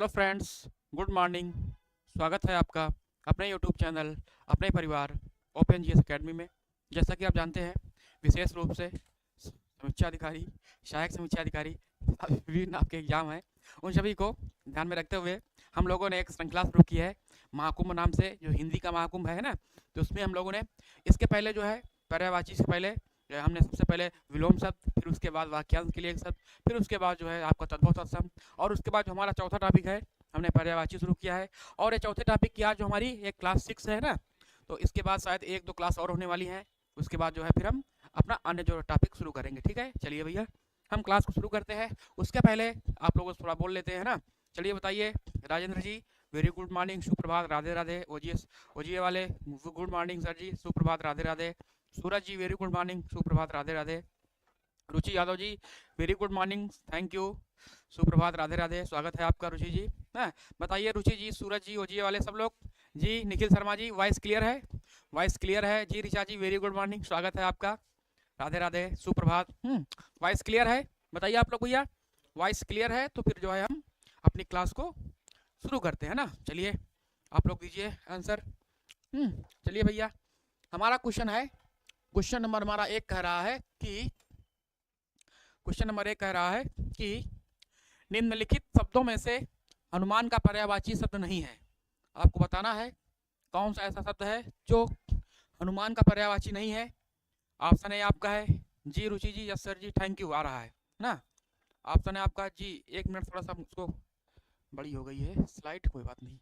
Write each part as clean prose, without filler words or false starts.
Hello friends, good morning. स्वागत है आपका अपने यूट्यूब चैनल अपने परिवार ओपन जीएस एकेडमी में। जैसा कि आप जानते हैं, विशेष रूप से समीक्षा अधिकारी, सहायक समीक्षा अधिकारी, विभिन्न आपके एग्जाम हैं, उन सभी को ध्यान में रखते हुए हम लोगों ने एक श्रृंखला शुरू की है महाकुंभ नाम से, जो हिंदी का महाकुंभ है ना। तो उसमें हम लोगों ने इसके पहले जो है पर्यायवाची से पहले हमने सबसे पहले विलोम शब्द, फिर उसके बाद वाक्यांश के लिए एक शब्द, फिर उसके बाद जो है आपका तद्भव तत्सम, और उसके बाद जो हमारा चौथा टॉपिक है हमने पर्यायवाची शुरू किया है। और ये चौथे टॉपिक की आज जो हमारी एक क्लास 6 है ना, तो इसके बाद शायद एक दो क्लास और होने वाली है। उसके बाद जो है फिर हम अपना अन्य जो टॉपिक शुरू करेंगे। ठीक है, चलिए भैया हम क्लास को शुरू करते हैं। उसके पहले आप लोगों से थोड़ा बोल लेते हैं ना। चलिए बताइए, राजेंद्र जी वेरी गुड मॉर्निंग, सुप्रभात, राधे राधे। ओजीए वाले गुड मॉर्निंग सर जी, सुप्रभात, Radhe Radhe. Suraj ji very good morning, सुप्रभात, Radhe Radhe. Ruchi Yadav ji very good morning, thank you, सुप्रभात, राधे राधे। स्वागत है आपका रुचि जी। हाँ बताइए रुचि जी, सूरज जी, ओजीए वाले सब लोग जी। निखिल शर्मा जी वॉइस क्लियर है? वॉइस क्लियर है जी। ऋचा जी वेरी गुड मॉर्निंग, स्वागत है आपका, राधे राधे, सुप्रभात। वॉइस क्लियर है? बताइए आप लोग भैया, वॉइस क्लियर है? तो फिर जो है हम अपनी क्लास को शुरू करते हैं ना। चलिए आप लोग दीजिए आंसर। चलिए भैया, हमारा क्वेश्चन है, क्वेश्चन नंबर हमारा एक कह रहा है कि निम्नलिखित शब्दों में से हनुमान का पर्यायवाची शब्द नहीं है। आपको बताना है कौन सा ऐसा शब्द है जो हनुमान का पर्यायवाची नहीं है। ऑप्शन ए आपका है जी Ruchi ji, yes sir ji, thank you, आ रहा है ना। ऑप्शन है आपका जी, एक मिनट, थोड़ा सा उसको बड़ी हो गई है स्लाइड, कोई बात नहीं।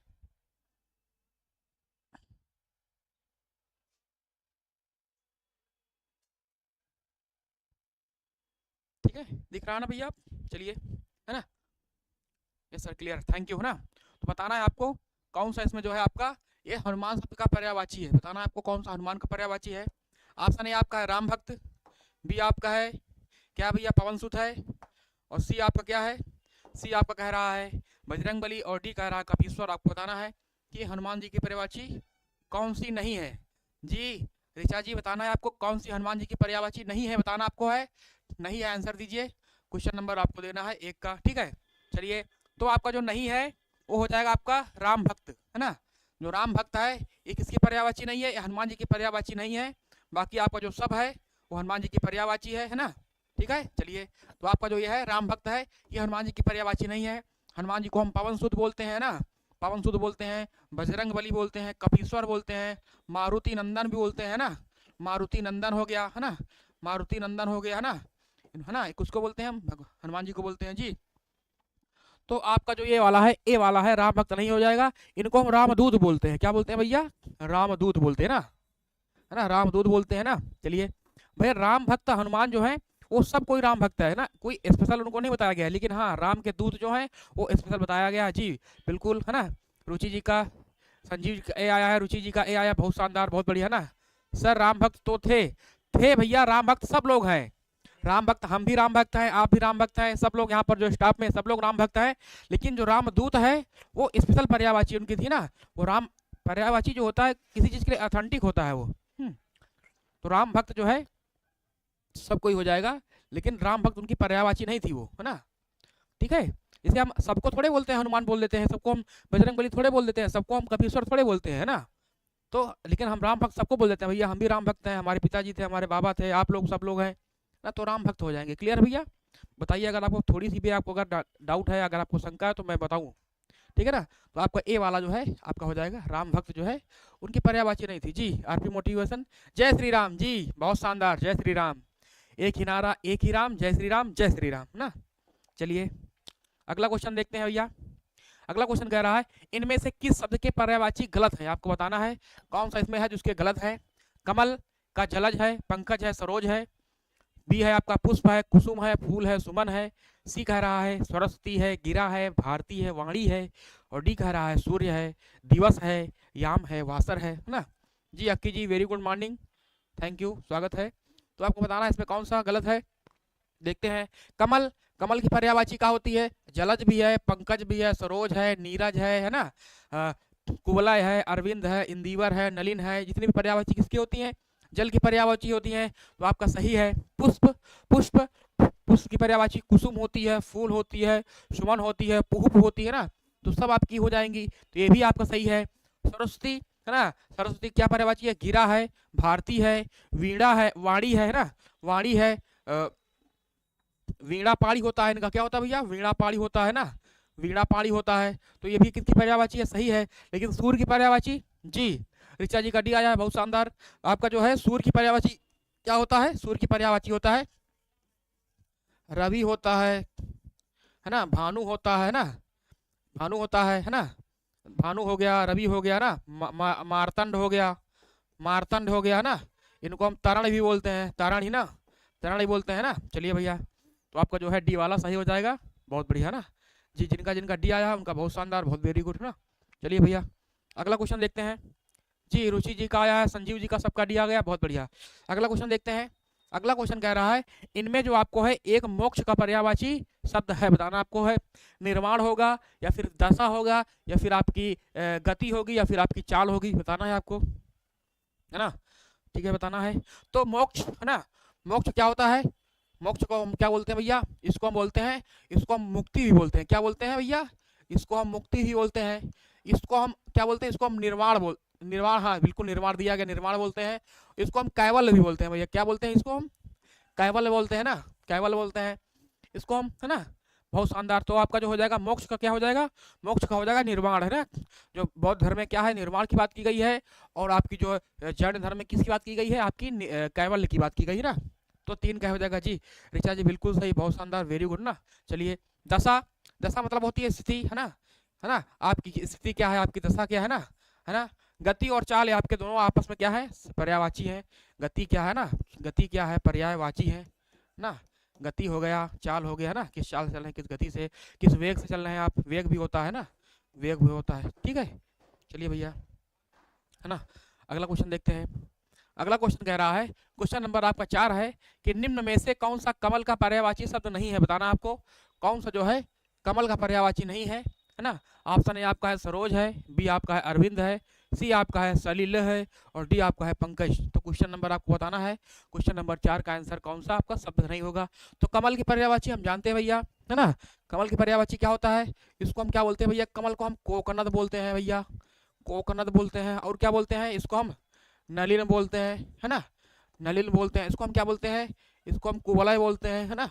ठीक है, दिख रहा है ना भैया आप? चलिए, है ना, yes sir, clear, thank you, है ना। तो बताना है आपको कौन सा इसमें जो है आपका ये हनुमान शब्द का पर्यायवाची है। बताना है आपको कौन सा हनुमान का पर्यायवाची है। ऑप्शन ए आपका है राम भक्त, बी आपका है क्या भैया पवन सुत है, और सी आपका क्या है, सी आपका कह रहा है बजरंग बली, और डी कह रहा है कपीश्वर। आपको बताना है कि हनुमान जी की पर्यायवाची कौन सी नहीं है। जी ऋचा जी बताना है आपको कौन सी हनुमान जी की पर्यायवाची नहीं है, बताना आपको है, नहीं है आंसर दीजिए। क्वेश्चन नंबर आपको देना है एक का, ठीक है। चलिए, तो आपका जो नहीं है वो हो जाएगा आपका राम भक्त, है ना। जो राम भक्त है ये किसकी पर्यायवाची नहीं है, हनुमान जी की पर्यायवाची नहीं है। बाकी आपका जो सब है वो हनुमान जी की पर्यायवाची है ना। ठीक है, चलिए, तो आपका जो ये है राम भक्त है ये हनुमान जी की पर्यायवाची नहीं है। हनुमान जी को हम पवन सुत बोलते हैं ना, पवन सुत बोलते हैं, बजरंग बली बोलते हैं, कपीश्वर बोलते हैं, मारुति नंदन भी बोलते हैं ना। मारुति नंदन हो गया, है ना, मारुति नंदन हो गया, है ना, किसको बोलते हैं हम, हनुमान जी को बोलते हैं जी। तो आपका जो ये वाला है, ए वाला है, राम भक्त नहीं हो जाएगा। इनको हम रामदूत बोलते हैं। क्या बोलते हैं भैया? रामदूत बोलते हैं ना, है ना, रामदूत बोलते हैं ना। चलिए भैया, राम भक्त हनुमान जो है वो सब कोई राम भक्त है ना, कोई स्पेशल उनको नहीं बताया गया है, लेकिन हाँ राम के दूत जो है वो स्पेशल बताया गया है जी, बिल्कुल, है ना। रुचि जी का, संजीव जी का ए आया है, रुचि जी का ए आया, बहुत शानदार, बहुत बढ़िया, है ना। सर राम भक्त तो थे भैया, राम भक्त सब लोग हैं। राम भक्त, हम भी राम भक्त हैं, आप भी राम भक्त हैं, सब लोग यहाँ पर जो स्टाफ में सब लोग राम भक्त हैं। लेकिन जो रामदूत है वो स्पेशल पर्यायवाची उनकी थी ना। वो राम पर्यायवाची जो होता है किसी चीज के लिए ऑथेंटिक होता है वो। तो राम भक्त जो है सब कोई हो जाएगा, लेकिन राम भक्त उनकी पर्यायवाची नहीं थी वो, है ना। ठीक है, इसे हम सबको थोड़े बोलते हैं हनुमान बोल देते हैं, सबको हम बजरंग बली थोड़े बोल देते हैं, सबको हम कपीश्वर थोड़े बोलते हैं, है ना। तो लेकिन हम राम भक्त सबको बोल देते हैं भैया, हम भी राम भक्त हैं, हमारे पिताजी थे, हमारे बाबा थे, आप लोग सब लोग हैं ना, तो राम भक्त हो जाएंगे। क्लियर भैया? बताइए अगर आपको थोड़ी सी भी आपको अगर डाउट है, अगर आपको शंका है तो मैं बताऊं, ठीक है ना। तो आपका ए वाला जो है आपका हो जाएगा, राम भक्त जो है उनकी पर्यायवाची नहीं थी जी। आरपी मोटिवेशन, जय श्री राम जी, बहुत शानदार, जय श्री राम, एक ही नारा एक ही राम, जय श्री राम, जय श्री राम ना। चलिए अगला क्वेश्चन देखते हैं भैया। अगला क्वेश्चन कह रहा है इनमें से किस शब्द के पर्यायवाची गलत है। आपको बताना है कौन सा इसमें है जिसके गलत है। कमल का जलज है, पंकज है, सरोज है, बी है आपका पुष्प है, कुसुम है, फूल है, सुमन है, सी कह रहा है सरस्वती है, गिरा है, भारती है, वाणी है, और डी कह रहा है सूर्य है, दिवस है, याम है, वासर है ना। जी Akki ji very good morning, thank you, स्वागत है। तो आपको बताना है इसमें कौन सा गलत है। देखते हैं, कमल, कमल की पर्यायवाची क्या होती है? जलज भी है, पंकज भी है, सरोज है, नीरज है ना, कुवलय है, अरविंद है, इंदिवर है, नलिन है। जितनी भी पर्यायवाची किसकी होती हैं? जल की पर्यायवाची होती है। तो आपका सही है पुष्प, पुष्प, पुष्प की पर्यायवाची कुसुम होती है, फूल होती है, सुमन होती है, पुष्प होती है ना। तो सब आपकी हो जाएंगी, तो ये भी आपका सही है। सरस्वती है ना, सरस्वती क्या पर्यायवाची है? गिरा है, भारती है, वीणा है, वाणी है ना, वाणी है, वीणा पाणी होता है इनका, क्या होता है भैया? वीणा पाणी होता है ना, वीणा पाणी होता है, तो ये भी किसकी पर्यायवाची है? सही है। लेकिन सूर्य की पर्यायवाची जी, ऋचा जी का डी आया है, बहुत शानदार। आपका जो है सूर्य की पर्यायवाची क्या होता है? सूर्य की पर्यायवाची होता है रवि होता है ना, भानु होता है ना, भानु होता है ना, भानु हो गया, रवि हो गया ना, मार्तंड हो गया, मार्तंड हो गया ना, इनको हम तरण भी बोलते हैं, तरण ही ना, तरण ही बोलते हैं ना। चलिए भैया, तो आपका जो है डी वाला सही हो जाएगा, बहुत बढ़िया ना जी। जिनका जिनका डी आया उनका बहुत शानदार, बहुत वेरी गुड ना। चलिए भैया अगला क्वेश्चन देखते हैं जी। रुचि जी का आया है, संजीव जी का, सबका डी आ गया, बहुत बढ़िया। अगला क्वेश्चन देखते हैं। अगला क्वेश्चन कह रहा है इनमें जो आपको है एक मोक्ष का पर्यायवाची शब्द है, बताना आपको है। निर्माण होगा या फिर दशा होगा या फिर आपकी गति होगी या फिर आपकी चाल होगी, बताना है आपको, है ना। ठीक है, बताना है। तो मोक्ष है ना, मोक्ष क्या होता है? मोक्ष को हम क्या बोलते हैं भैया? इसको हम बोलते हैं, इसको हम मुक्ति भी बोलते हैं। क्या बोलते हैं भैया? इसको हम मुक्ति भी बोलते हैं। इसको हम क्या बोलते हैं? इसको हम निर्वाण, हाँ बिल्कुल, निर्वाण दिया गया, निर्वाण बोलते हैं। इसको हम कैवल्य भी बोलते हैं भैया, क्या बोलते हैं? इसको हम कैवल्य बोलते हैं ना, कैवल्य बोलते हैं इसको हम, है ना। बहुत शानदार। तो आपका जो हो जाएगा मोक्ष का क्या हो जाएगा? मोक्ष का हो जाएगा निर्वाण, है ना। जो बौद्ध धर्म में क्या है? निर्वाण की बात की गई है, और आपकी जो जैन धर्म में किसकी बात की गई है? आपकी कैवल्य की बात की गई है ना। तो 3 क्या हो जाएगा जी? ऋचा जी बिल्कुल सही, बहुत शानदार, वेरी गुड ना। चलिए दशा, दशा मतलब होती है स्थिति, है ना, है ना। आपकी स्थिति क्या है? आपकी दशा क्या है ना, है ना। गति और चाल आपके दोनों आपस में क्या है? पर्यायवाची है। गति क्या है ना, गति क्या है? पर्यायवाची है ना। गति हो गया, चाल हो गया ना, किस चाल से चल रहे हैं, किस गति से, किस वेग से चल रहे हैं आप, वेग भी होता है ना, वेग भी होता है। ठीक है, चलिए भैया, है ना। अगला क्वेश्चन देखते हैं। अगला क्वेश्चन कह रहा है, क्वेश्चन नंबर आपका 4 है कि निम्न में से कौन सा कमल का पर्यायवाची शब्द नहीं है, बताना आपको। कौन सा जो है कमल का पर्यायवाची नहीं है ना। ऑप्शन ए आपका है सरोज है, बी आपका है अरविंद है, सी आपका है सलिल है, और डी आपका है पंकज। तो क्वेश्चन नंबर आपको बताना है, क्वेश्चन नंबर 4 का आंसर कौन सा आपका शब्द नहीं होगा। तो कमल की पर्यायवाची हम जानते हैं भैया, है ना। कमल की पर्यायवाची क्या होता है? इसको हम क्या बोलते हैं भैया? कमल को हम कोकनद बोलते हैं भैया, कोकनद बोलते हैं। और क्या बोलते हैं? इसको हम नलिन बोलते हैं, है ना, नलिन बोलते हैं। इसको हम क्या बोलते हैं? इसको हम कुवलय बोलते हैं, है ना,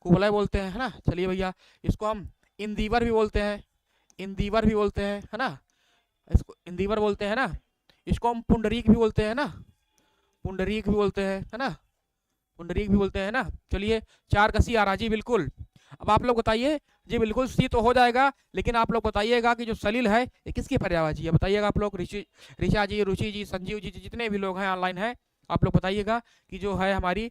कुवलय बोलते हैं, है ना। चलिए भैया, इसको हम इंदीवर भी बोलते हैं, इंदीवर भी बोलते हैं, है ना, इसको इंदीवर बोलते हैं ना। इसको हम पुंडरीक भी बोलते हैं ना, पुंडरीक भी बोलते हैं, है ना, पुंडरीक भी बोलते हैं ना। चलिए 4 का सी आ रहा जी, बिल्कुल। अब आप लोग बताइए जी, बिल्कुल सी तो हो जाएगा, लेकिन आप लोग बताइएगा कि जो सलील है ये किसकी पर्यायवाची है, बताइएगा आप लोग। ऋचा जी, रुचि जी, संजीव जी, जितने भी लोग हैं ऑनलाइन हैं, आप लोग बताइएगा कि जो है हमारी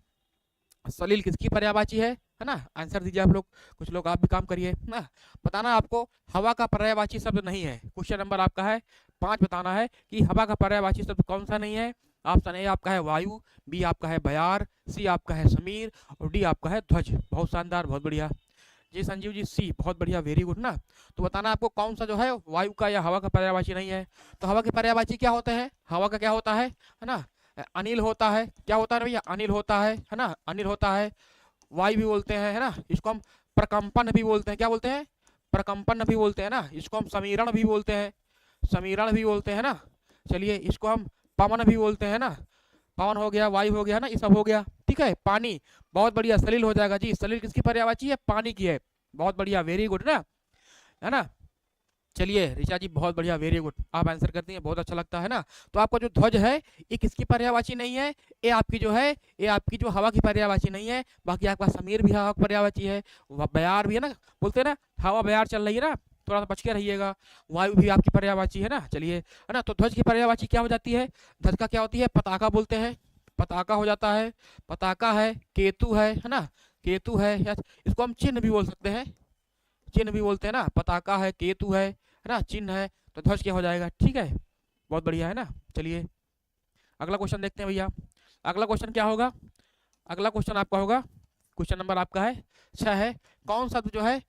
सलील किसकी पर्यायवाची है ना। आंसर दीजिए आप लोग, कुछ लोग आप भी काम करिए ना। बताना आपको हवा का पर्यायवाची शब्द नहीं है। क्वेश्चन नंबर आपका है 5, बताना है कि हवा का पर्यायवाची शब्द कौन सा नहीं है। ऑप्शन ए आपका है वायु, बी आपका है बयार, सी आपका है समीर, और डी आपका है ध्वज। बहुत शानदार, बहुत बढ़िया जी। संजीव जी सी, बहुत बढ़िया, वेरी गुड ना। तो बताना आपको कौन सा जो है वायु का या हवा का पर्यायवाची नहीं है। तो हवा के पर्यायवाची क्या होते हैं? हवा का क्या होता है ना, अनिल होता है। क्या होता है भैया? अनिल होता है ना, अनिल होता है। वायु भी बोलते हैं, है ना। इसको हम प्रकंपन भी बोलते हैं, क्या बोलते हैं? प्रकंपन भी बोलते हैं ना। इसको हम समीरण भी बोलते हैं, समीरण भी बोलते हैं ना। चलिए इसको हम पवन भी बोलते हैं ना, पवन हो गया, वायु हो गया ना, ये सब हो गया। ठीक है, पानी, बहुत बढ़िया, सलील हो जाएगा जी। सलील किसकी पर्यायवाची है? पानी की है। बहुत बढ़िया, वेरी गुड ना, है ना। चलिए ऋचा जी, बहुत बढ़िया, वेरी गुड, आप आंसर करती हैं, बहुत अच्छा लगता है ना। तो आपका जो ध्वज है ये किसकी पर्यायवाची नहीं है? ये आपकी जो है, ये आपकी जो हवा की पर्यायवाची नहीं है। बाकी आपका समीर भी हवा की पर्यायवाची है, बयार भी है ना, बोलते हैं ना, हवा बयार चल रही है ना, थोड़ा सा बच के रहिएगा। वायु भी आपकी पर्यायवाची है ना। चलिए, है ना। तो ध्वज की पर्यायवाची क्या हो जाती है? ध्वज का क्या होती है? पताका बोलते हैं, पताका हो जाता है, पताका है, केतु है ना, केतु है, या इसको हम चिन्ह भी बोल सकते हैं, चिन्ह भी बोलते हैं ना। पताका है, केतु है ना, चिन्ह है, तो ध्वज क्या हो जाएगा? ठीक है, बहुत बढ़िया, है ना। चलिए अगला क्वेश्चन देखते हैं भैया। अगला क्वेश्चन क्या होगा? अगला क्वेश्चन आपका होगा, क्वेश्चन नंबर आपका है 6 है। कौन सा जो है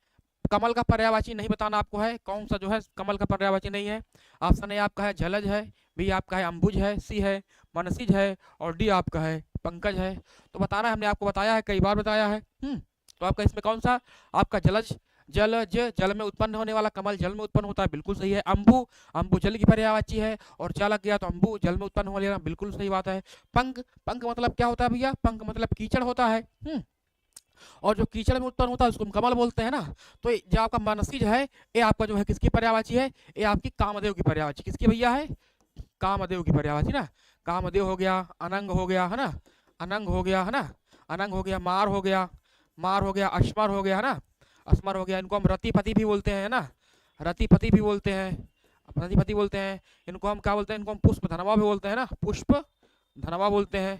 कमल का पर्यायवाची नहीं, बताना आपको है कौन सा जो है कमल का पर्यायवाची नहीं है। ऑप्शन ए आपका है जलज है, बी आपका है अंबुज है, सी है मनसिज है, और डी आपका है पंकज है। तो बताना, हमने आपको बताया है, कई बार बताया है। तो आपका इसमें कौन सा? आपका जलज जलज, जल में उत्पन्न होने वाला, कमल जल में उत्पन्न होता है, बिल्कुल सही है। अम्बु, अम्बु जल की पर्यायवाची है, और चा लग गया तो अम्बु जल में उत्पन्न होने वाला, बिल्कुल सही बात है। पंख, पंख मतलब क्या होता है भैया? पंख मतलब कीचड़ होता है। और जो कीचड़ में उत्पन्न होता है उसको हम कमल बोलते हैं ना। तो जो आपका मनसीज है, ये आपका जो है किसकी पर्यायवाची है? ये आपकी कामदेव की पर्यायवाची, किसकी भैया है? कामदेव की पर्यायवाची ना। कामदेव हो गया, अनंग हो गया है ना, अनंग हो गया है ना, अनंग हो गया, मार हो गया, मार हो गया, अश्मर हो गया है ना, असमर हो गया। इनको हम रतिपति भी बोलते हैं ना, रतिपति भी बोलते हैं, रतिपति बोलते हैं। इनको हम क्या बोलते हैं? इनको हम पुष्प धनवा भी बोलते हैं ना, पुष्प धनवा बोलते हैं।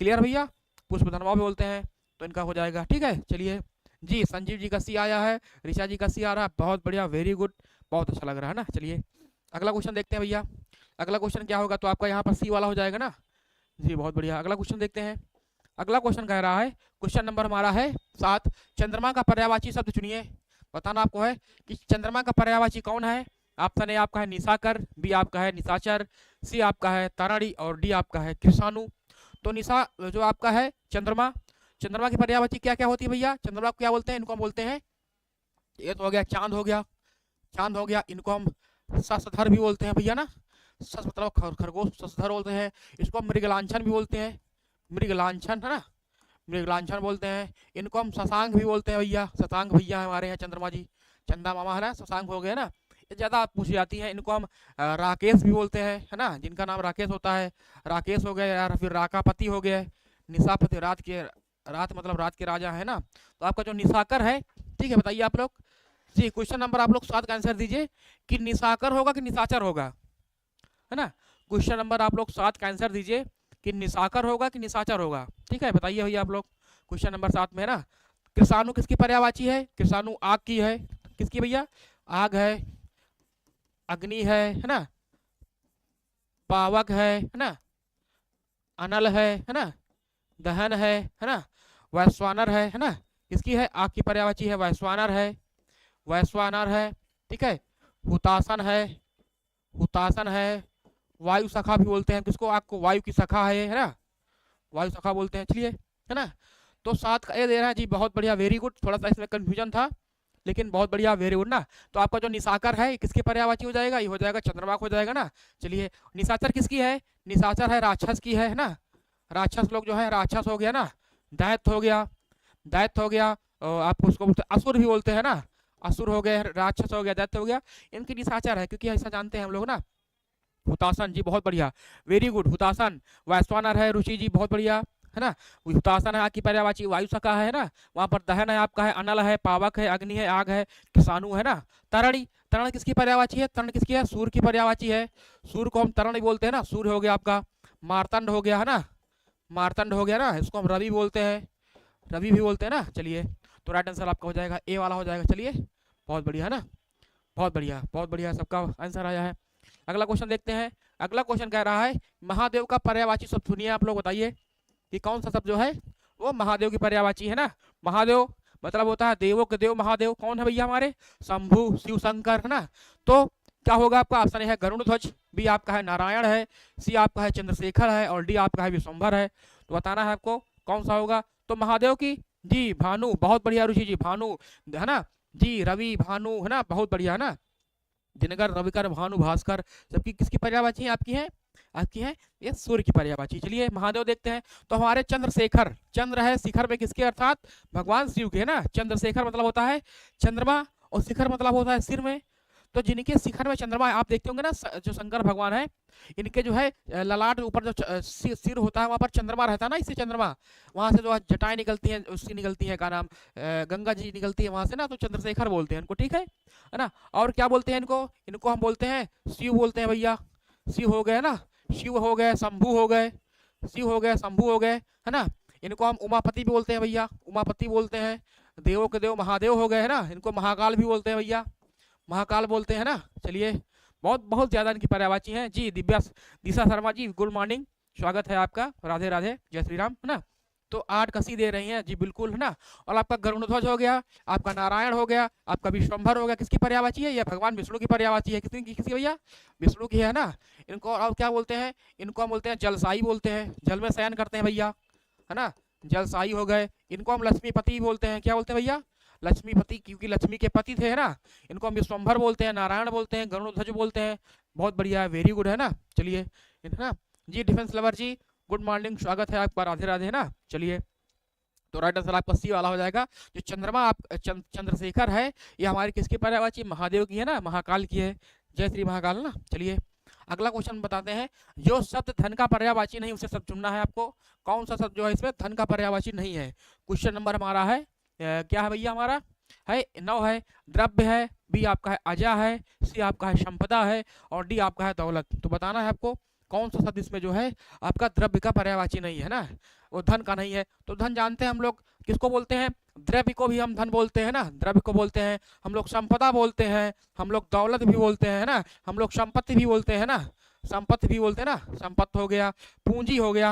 क्लियर भैया? पुष्प धनवा भी बोलते हैं। तो इनका हो जाएगा। ठीक है, चलिए जी। संजीव जी का सी आया है, ऋषा जी का सी आ रहा है, बहुत बढ़िया, वेरी गुड, बहुत अच्छा लग रहा है ना। चलिए अगला क्वेश्चन देखते हैं भैया। अगला क्वेश्चन क्या होगा? तो आपका यहाँ पर सी वाला हो जाएगा ना जी, बहुत बढ़िया। अगला क्वेश्चन देखते हैं। अगला क्वेश्चन कह रहा है, क्वेश्चन नंबर हमारा है 7, चंद्रमा का पर्यायवाची शब्द चुनिए। बताना आपको है कि चंद्रमा का पर्यायवाची कौन है। ऑप्शन ए आपका है निशाकर, बी आपका है निशाचर, सी आपका है ताराड़ी, और डी आपका है कृषाणु। तो निशा जो आपका है चंद्रमा, चंद्रमा की पर्यायवाची क्या क्या होती है भैया? चंद्रमा को क्या बोलते हैं? इनको हम बोलते हैं, ये तो हो गया चांद हो गया, चांद हो गया। इनको हम शशधर भी बोलते हैं भैया ना, सस मतलब खरगोश, शशधर बोलते हैं। इसको हम मृगलांछन भी बोलते हैं, मृगलांछन है ना, मृगलांछन बोलते हैं। इनको हम शशांक भी बोलते हैं भैया, शशांक भैया हमारे यहाँ चंद्रमा जी, चंदा मामा है ना, शशांक हो गए ना। ये ज़्यादा पूछी जाती है। इनको हम राकेश भी बोलते हैं है ना, जिनका नाम राकेश होता है, राकेश हो गए यार। फिर राकापति हो गए, निशापति रात के, रात मतलब रात के राजा है ना। तो आपका जो निशाकर है, ठीक है, बताइए आप लोग जी। क्वेश्चन नंबर आप लोग 7 का आंसर दीजिए कि निशाकर होगा कि निशाचर होगा, है ना। क्वेश्चन नंबर आप लोग 7 का आंसर दीजिए कि निशाकर होगा कि निशाचर होगा। ठीक है, बताइए भैया आप लोग। क्वेश्चन नंबर 7 में है ना, कृषाणु किसकी पर्यायवाची है? कृषाणु आग की है, किसकी भैया? आग है, अग्नि है ना, पावक है ना, अनल है ना, दहन है ना, वैश्वानर है ना। किसकी है? आग की पर्यायवाची है, वैश्वानर है, वैश्वानर है। ठीक है, हुतासन है, हुतासन है। वायु सखा भी बोलते हैं किसको? आग को वायु की सखा है ना, वायु सखा बोलते हैं। चलिए, है ना। तो 7 का ए दे रहा है जी, बहुत बढ़िया, वेरी गुड। थोड़ा सा इसमें कंफ्यूजन था, लेकिन बहुत बढ़िया, वेरी गुड ना। तो आपका जो निशाकर है किसकी पर्यायवाची हो जाएगा? ये हो जाएगा चंद्रमा हो जाएगा ना। चलिए, निशाचर किसकी है? निशाचर है राक्षस की है ना। राक्षस लोग जो है, राक्षस हो गया ना, दैत्य हो गया, दैत्य हो गया। आप उसको बोलते असुर भी बोलते हैं ना, असुर हो गए, राक्षस हो गया, दैत्य हो गया। इनकी निशाचर है, क्योंकि ऐसा जानते हैं हम लोग ना। हुतासन जी, बहुत बढ़िया, वेरी गुड। हुतासन, वैश्वानर है, रुचि जी, बहुत बढ़िया, है ना। हुतासन है आपकी पर्यायवाची, वायु सखा है ना। वहां पर दहन है आपका है, अनल है, पावक है, अग्नि है, आग है, कृषाणु है ना। तरणि, तरण किसकी पर्यायवाची है? तरण किसकी है? सूर्य की पर्यायवाची है। सूर्य को हम तरण बोलते हैं ना। सूर्य हो गया आपका, मारतंड हो गया है ना, मारतंड हो गया ना। इसको हम रवि बोलते हैं, रवि भी बोलते हैं ना। चलिए, तो राइट आंसर आपका हो जाएगा ए वाला हो जाएगा। चलिए, बहुत बढ़िया है ना, बहुत बढ़िया, बहुत बढ़िया, सबका आंसर आया है। अगला क्वेश्चन देखते हैं। अगला क्वेश्चन कह रहा है, महादेव का पर्यायवाची शब्द सुनिए आप लोग, बताइए कि कौन सा शब्द जो है वो महादेव की पर्यायवाची है ना। महादेव मतलब होता है देवों के देव, महादेव कौन है भैया? हमारे शंभु, शिव शंकर है ना। तो क्या होगा आपका? ऑप्शन है गरुड़ ध्वज, बी आपका है नारायण है, सी आपका है चंद्रशेखर है, और डी आपका है विश्वंभर है। तो बताना है आपको कौन सा होगा। तो महादेव की जी भानु, बहुत बढ़िया रुचि जी, भानु है ना जी, रवि भानु है ना, बहुत बढ़िया है ना। दिनकर, रविकर, भानु, भास्कर, सबकी किसकी पर्यायवाची है? आपकी है, आपकी है ये सूर्य की पर्यायवाची। चलिए, महादेव देखते हैं। तो हमारे चंद्रशेखर, चंद्र है शिखर में किसके? अर्थात भगवान शिव के, है ना। चंद्रशेखर मतलब होता है चंद्रमा, और शिखर मतलब होता है सिर में। तो जिनके शिखर में चंद्रमा आप देखते होंगे ना, जो शंकर भगवान है, इनके जो है ललाट ऊपर जो सिर होता है, वहां पर चंद्रमा रहता है ना, इससे चंद्रमा, वहां से जो जटाएं निकलती हैं, उसकी निकलती है, का नाम गंगा जी निकलती है वहां से ना। तो चंद्रशेखर बोलते हैं इनको, ठीक है ना। और क्या बोलते हैं इनको? इनको हम बोलते हैं शिव बोलते हैं भैया। शिव हो गए ना, शिव हो गए, शंभु हो गए, शिव हो गए, शंभु हो गए, है ना। इनको हम उमापति भी बोलते हैं भैया, उमापति बोलते हैं। देवों के देव महादेव हो गए, है ना। इनको महाकाल भी बोलते हैं भैया, महाकाल बोलते हैं ना। चलिए, बहुत बहुत ज्यादा इनकी पर्यायवाची हैं जी। दिशा शर्मा जी, गुड मॉर्निंग, स्वागत है आपका, राधे राधे, जय श्री राम, है ना। तो 8 कसी दे रही हैं जी, बिल्कुल, है ना। और आपका गरुड़ ध्वज हो गया, आपका नारायण हो गया, आपका विश्वंभर हो गया, किसकी पर्यायवाची है? यह भगवान विष्णु की पर्यायवाची है। किसकी भैया? विष्णु की है ना। इनको और क्या बोलते हैं? इनको हम बोलते हैं जलसाई बोलते हैं, जल में शयन करते हैं भैया, है ना, जलसाई हो गए। इनको हम लक्ष्मीपति बोलते हैं, क्या बोलते हैं भैया? लक्ष्मीपति, क्योंकि लक्ष्मी के पति थे, है ना। इनको हम विश्वम्भर बोलते हैं, नारायण बोलते हैं, गरुड़ध्वज बोलते हैं। बहुत बढ़िया है, वेरी गुड, है ना। चलिए, है ना जी। डिफेंस लवर जी, गुड मॉर्निंग, स्वागत है आपका, राधे राधे, है ना। चलिए, तो राइट आंसर आपका सी वाला हो जाएगा। जो चंद्रमा आप चंद्रशेखर है, ये हमारे किसकी पर्यायवाची, महादेव की है ना, महाकाल की है। जय श्री महाकाल ना। चलिए, अगला क्वेश्चन बताते हैं। जो शब्द धन का पर्यायवाची नहीं, उसे शब्द चुनना है आपको। कौन सा शब्द जो है इसमें धन का पर्यायवाची नहीं है। क्वेश्चन नंबर हमारा है क्या है भैया, हमारा है 9 है। द्रव्य है, बी आपका है अजा है, सी आपका है संपदा है, और डी आपका है दौलत। तो बताना है आपको कौन सा शब्द इसमें जो है आपका द्रव्य का पर्यायवाची नहीं है ना, वो धन का नहीं है। तो धन जानते हैं हम लोग किसको बोलते हैं, द्रव्य को भी हम धन बोलते हैं ना, द्रव्य को बोलते हैं हम लोग संपदा बोलते हैं, हम लोग दौलत भी बोलते हैं ना, हम लोग संपत्ति भी बोलते हैं ना, संपत्ति भी बोलते हैं ना। संपत्ति हो गया, पूंजी हो गया,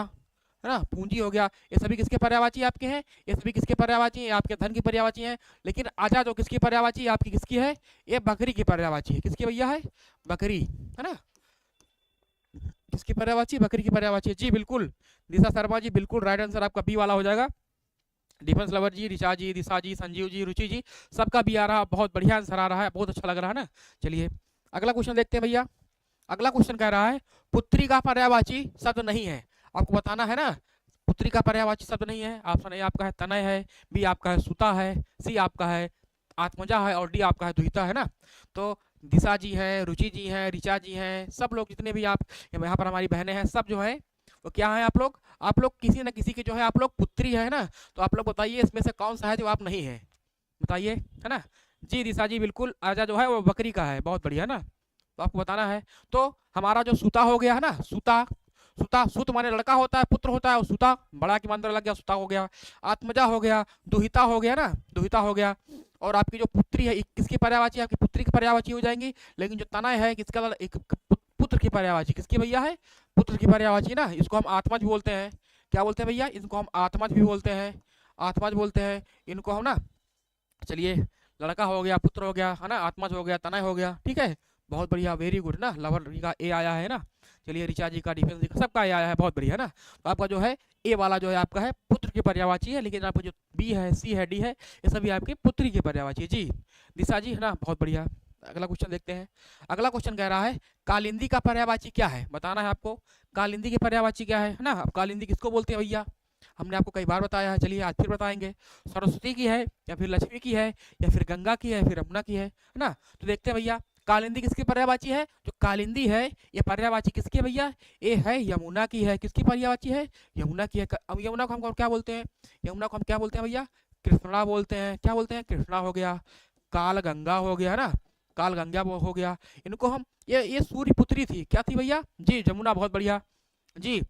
है ना, पूंजी हो गया। ये सभी किसके पर्यायवाची आपके हैं, ये सभी किसके पर्यायवाची हैं, आपके धन की पर्यायवाची हैं। लेकिन आजा जो किसकी पर्यायवाची है आपकी, किसकी है, ये बकरी की पर्यायवाची है। किसकी भैया है, बकरी, है ना। किसकी पर्यायवाची, बकरी की पर्यायवाची है जी, बिल्कुल। दिशा शर्मा जी, बिल्कुल राइट आंसर आपका बी वाला हो जाएगा। डिफेंस लवर जी, ऋचा जी, दिशा जी, संजीव जी, रुचि जी, सबका बी आ रहा है। बहुत बढ़िया आंसर आ रहा है, बहुत अच्छा लग रहा है ना। चलिए, अगला क्वेश्चन देखते हैं भैया। अगला क्वेश्चन कह रहा है पुत्री का पर्यायवाची शब्द नहीं है। आपको बताना है ना, पुत्री का पर्यायवाची शब्द नहीं है। ऑप्शन ए आपका है तनय है, बी आपका है सुता है, सी आपका है आत्मजा है, और डी आपका है दुहिता, है ना। तो दिशा जी है, रुचि जी है, ऋचा जी हैं, सब लोग जितने भी आप यहाँ पर हमारी बहनें हैं, सब जो है वो क्या है, आप लोग किसी न किसी की जो है आप लोग पुत्री है ना। तो आप लोग बताइए इसमें से कौन सा है जो आप नहीं है, बताइए, है ना जी। दिशा जी, बिल्कुल आजा जो है वो बकरी का है, बहुत बढ़िया ना। तो आपको बताना है। तो हमारा जो सुता हो गया है ना, सुता, सुता, सुत माने लड़का होता है, पुत्र होता है, और सुता बड़ा की मंत्र लग गया, सुता हो गया। आत्मजा हो गया, दुहिता हो गया ना, दुहिता हो गया। और आपकी जो पुत्री है किसकी पर्यायवाची, आपकी पुत्री की पर्यायवाची हो जाएंगी। लेकिन जो तनय है किसका, एक पुत्र की पर्यायवाची, किसकी भैया है, पुत्र की पर्यायवाची ना। इसको हम आत्मज बोलते हैं। क्या बोलते हैं भैया, इनको हम आत्मज भी बोलते हैं, आत्मज बोलते हैं इनको हम ना। चलिए, लड़का हो गया, पुत्र हो गया, है ना, आत्मज हो गया, तनय हो गया, ठीक है। बहुत बढ़िया, वेरी गुड ना। लवर का ए आया है ना। चलिए, ऋचा जी का, डिफेंस जी का, सबका ए आया है, बहुत बढ़िया ना। तो आपका जो है ए वाला जो है आपका है पुत्र की पर्यायवाची है। लेकिन आपका जो बी है, सी है, डी है, ये सभी आपकी पुत्री की पर्यायवाची है जी। दिशा जी, है ना, बहुत बढ़िया। अगला क्वेश्चन देखते हैं। अगला क्वेश्चन कह रहा है कालिंदी का पर्यायवाची क्या है, बताना है आपको। कालिंदी की पर्यायवाची क्या है ना। अब कालिंदी किसको बोलते हैं भैया, हमने आपको कई बार बताया है, चलिए आज फिर बताएंगे। सरस्वती की है, या फिर लक्ष्मी की है, या फिर गंगा की है, फिर यमुना की है ना। तो देखते हैं भैया, कालिंदी किसकी पर्यायवाची है। जो कालिंदी है ये पर्यायवाची किसकी है भैया, ये है यमुना की है। किसकी पर्यायवाची है, यमुना की है। अब यमुना को हम क्या बोलते हैं, यमुना को हम क्या बोलते हैं भैया, कृष्णा बोलते हैं। क्या बोलते हैं, कृष्णा हो गया, काल गंगा हो गया ना, काल गंगा हो गया। इनको हम ये सूर्य पुत्री थी, क्या थी भैया जी, यमुना, बहुत बढ़िया जी।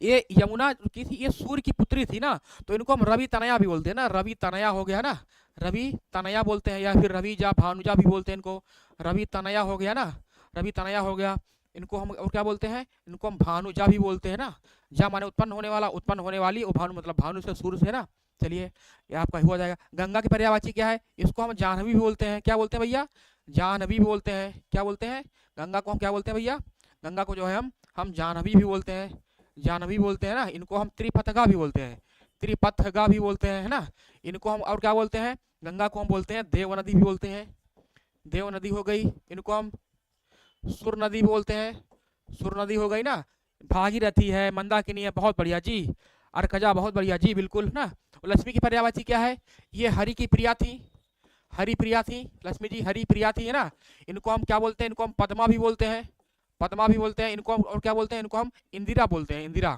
ये यमुना की थी, ये सूर्य की पुत्री थी ना। तो इनको हम रवि तनया भी बोलते हैं ना, रवि तनया हो गया ना, रवि तनया बोलते हैं, या फिर रविजा भानुजा भी बोलते हैं इनको। रवि तनया हो गया ना, रवि तनया हो गया। इनको हम और क्या बोलते हैं, इनको हम भानुजा भी बोलते हैं ना। जा माने उत्पन्न होने वाला, उत्पन्न होने वाली, और भानु मतलब भानु से, सूर्य से ना। चलिए, ये आपका हो जाएगा। गंगा की पर्यायवाची क्या है, इसको हम जाह्नवी भी बोलते हैं। क्या बोलते हैं भैया, जाह्नवी भी बोलते हैं। क्या बोलते हैं, गंगा को हम क्या बोलते हैं भैया, गंगा को जो है हम जाह्नवी भी बोलते हैं, जानवी बोलते हैं ना। इनको हम त्रिपथगा भी बोलते हैं, त्रिपथगा भी बोलते हैं, है ना। इनको हम और क्या बोलते हैं, गंगा को हम बोलते हैं देव नदी भी बोलते हैं, देव नदी हो गई। इनको हम सुर नदी बोलते हैं, सुर नदी हो गई ना। भागीरथी है, मंदाकिनी है, बहुत बढ़िया जी। अर्कजा, बहुत बढ़िया जी, बिल्कुल ना। लक्ष्मी की पर्यायवाची क्या है, ये हरि की प्रिया थी, हरि प्रिया थी, लक्ष्मी जी हरि प्रिया थी, है ना। इनको हम क्या बोलते हैं, इनको हम पद्मा भी बोलते हैं, पद्मा भी बोलते हैं इनको हम। और क्या बोलते हैं, इनको हम इंदिरा बोलते हैं, इंदिरा।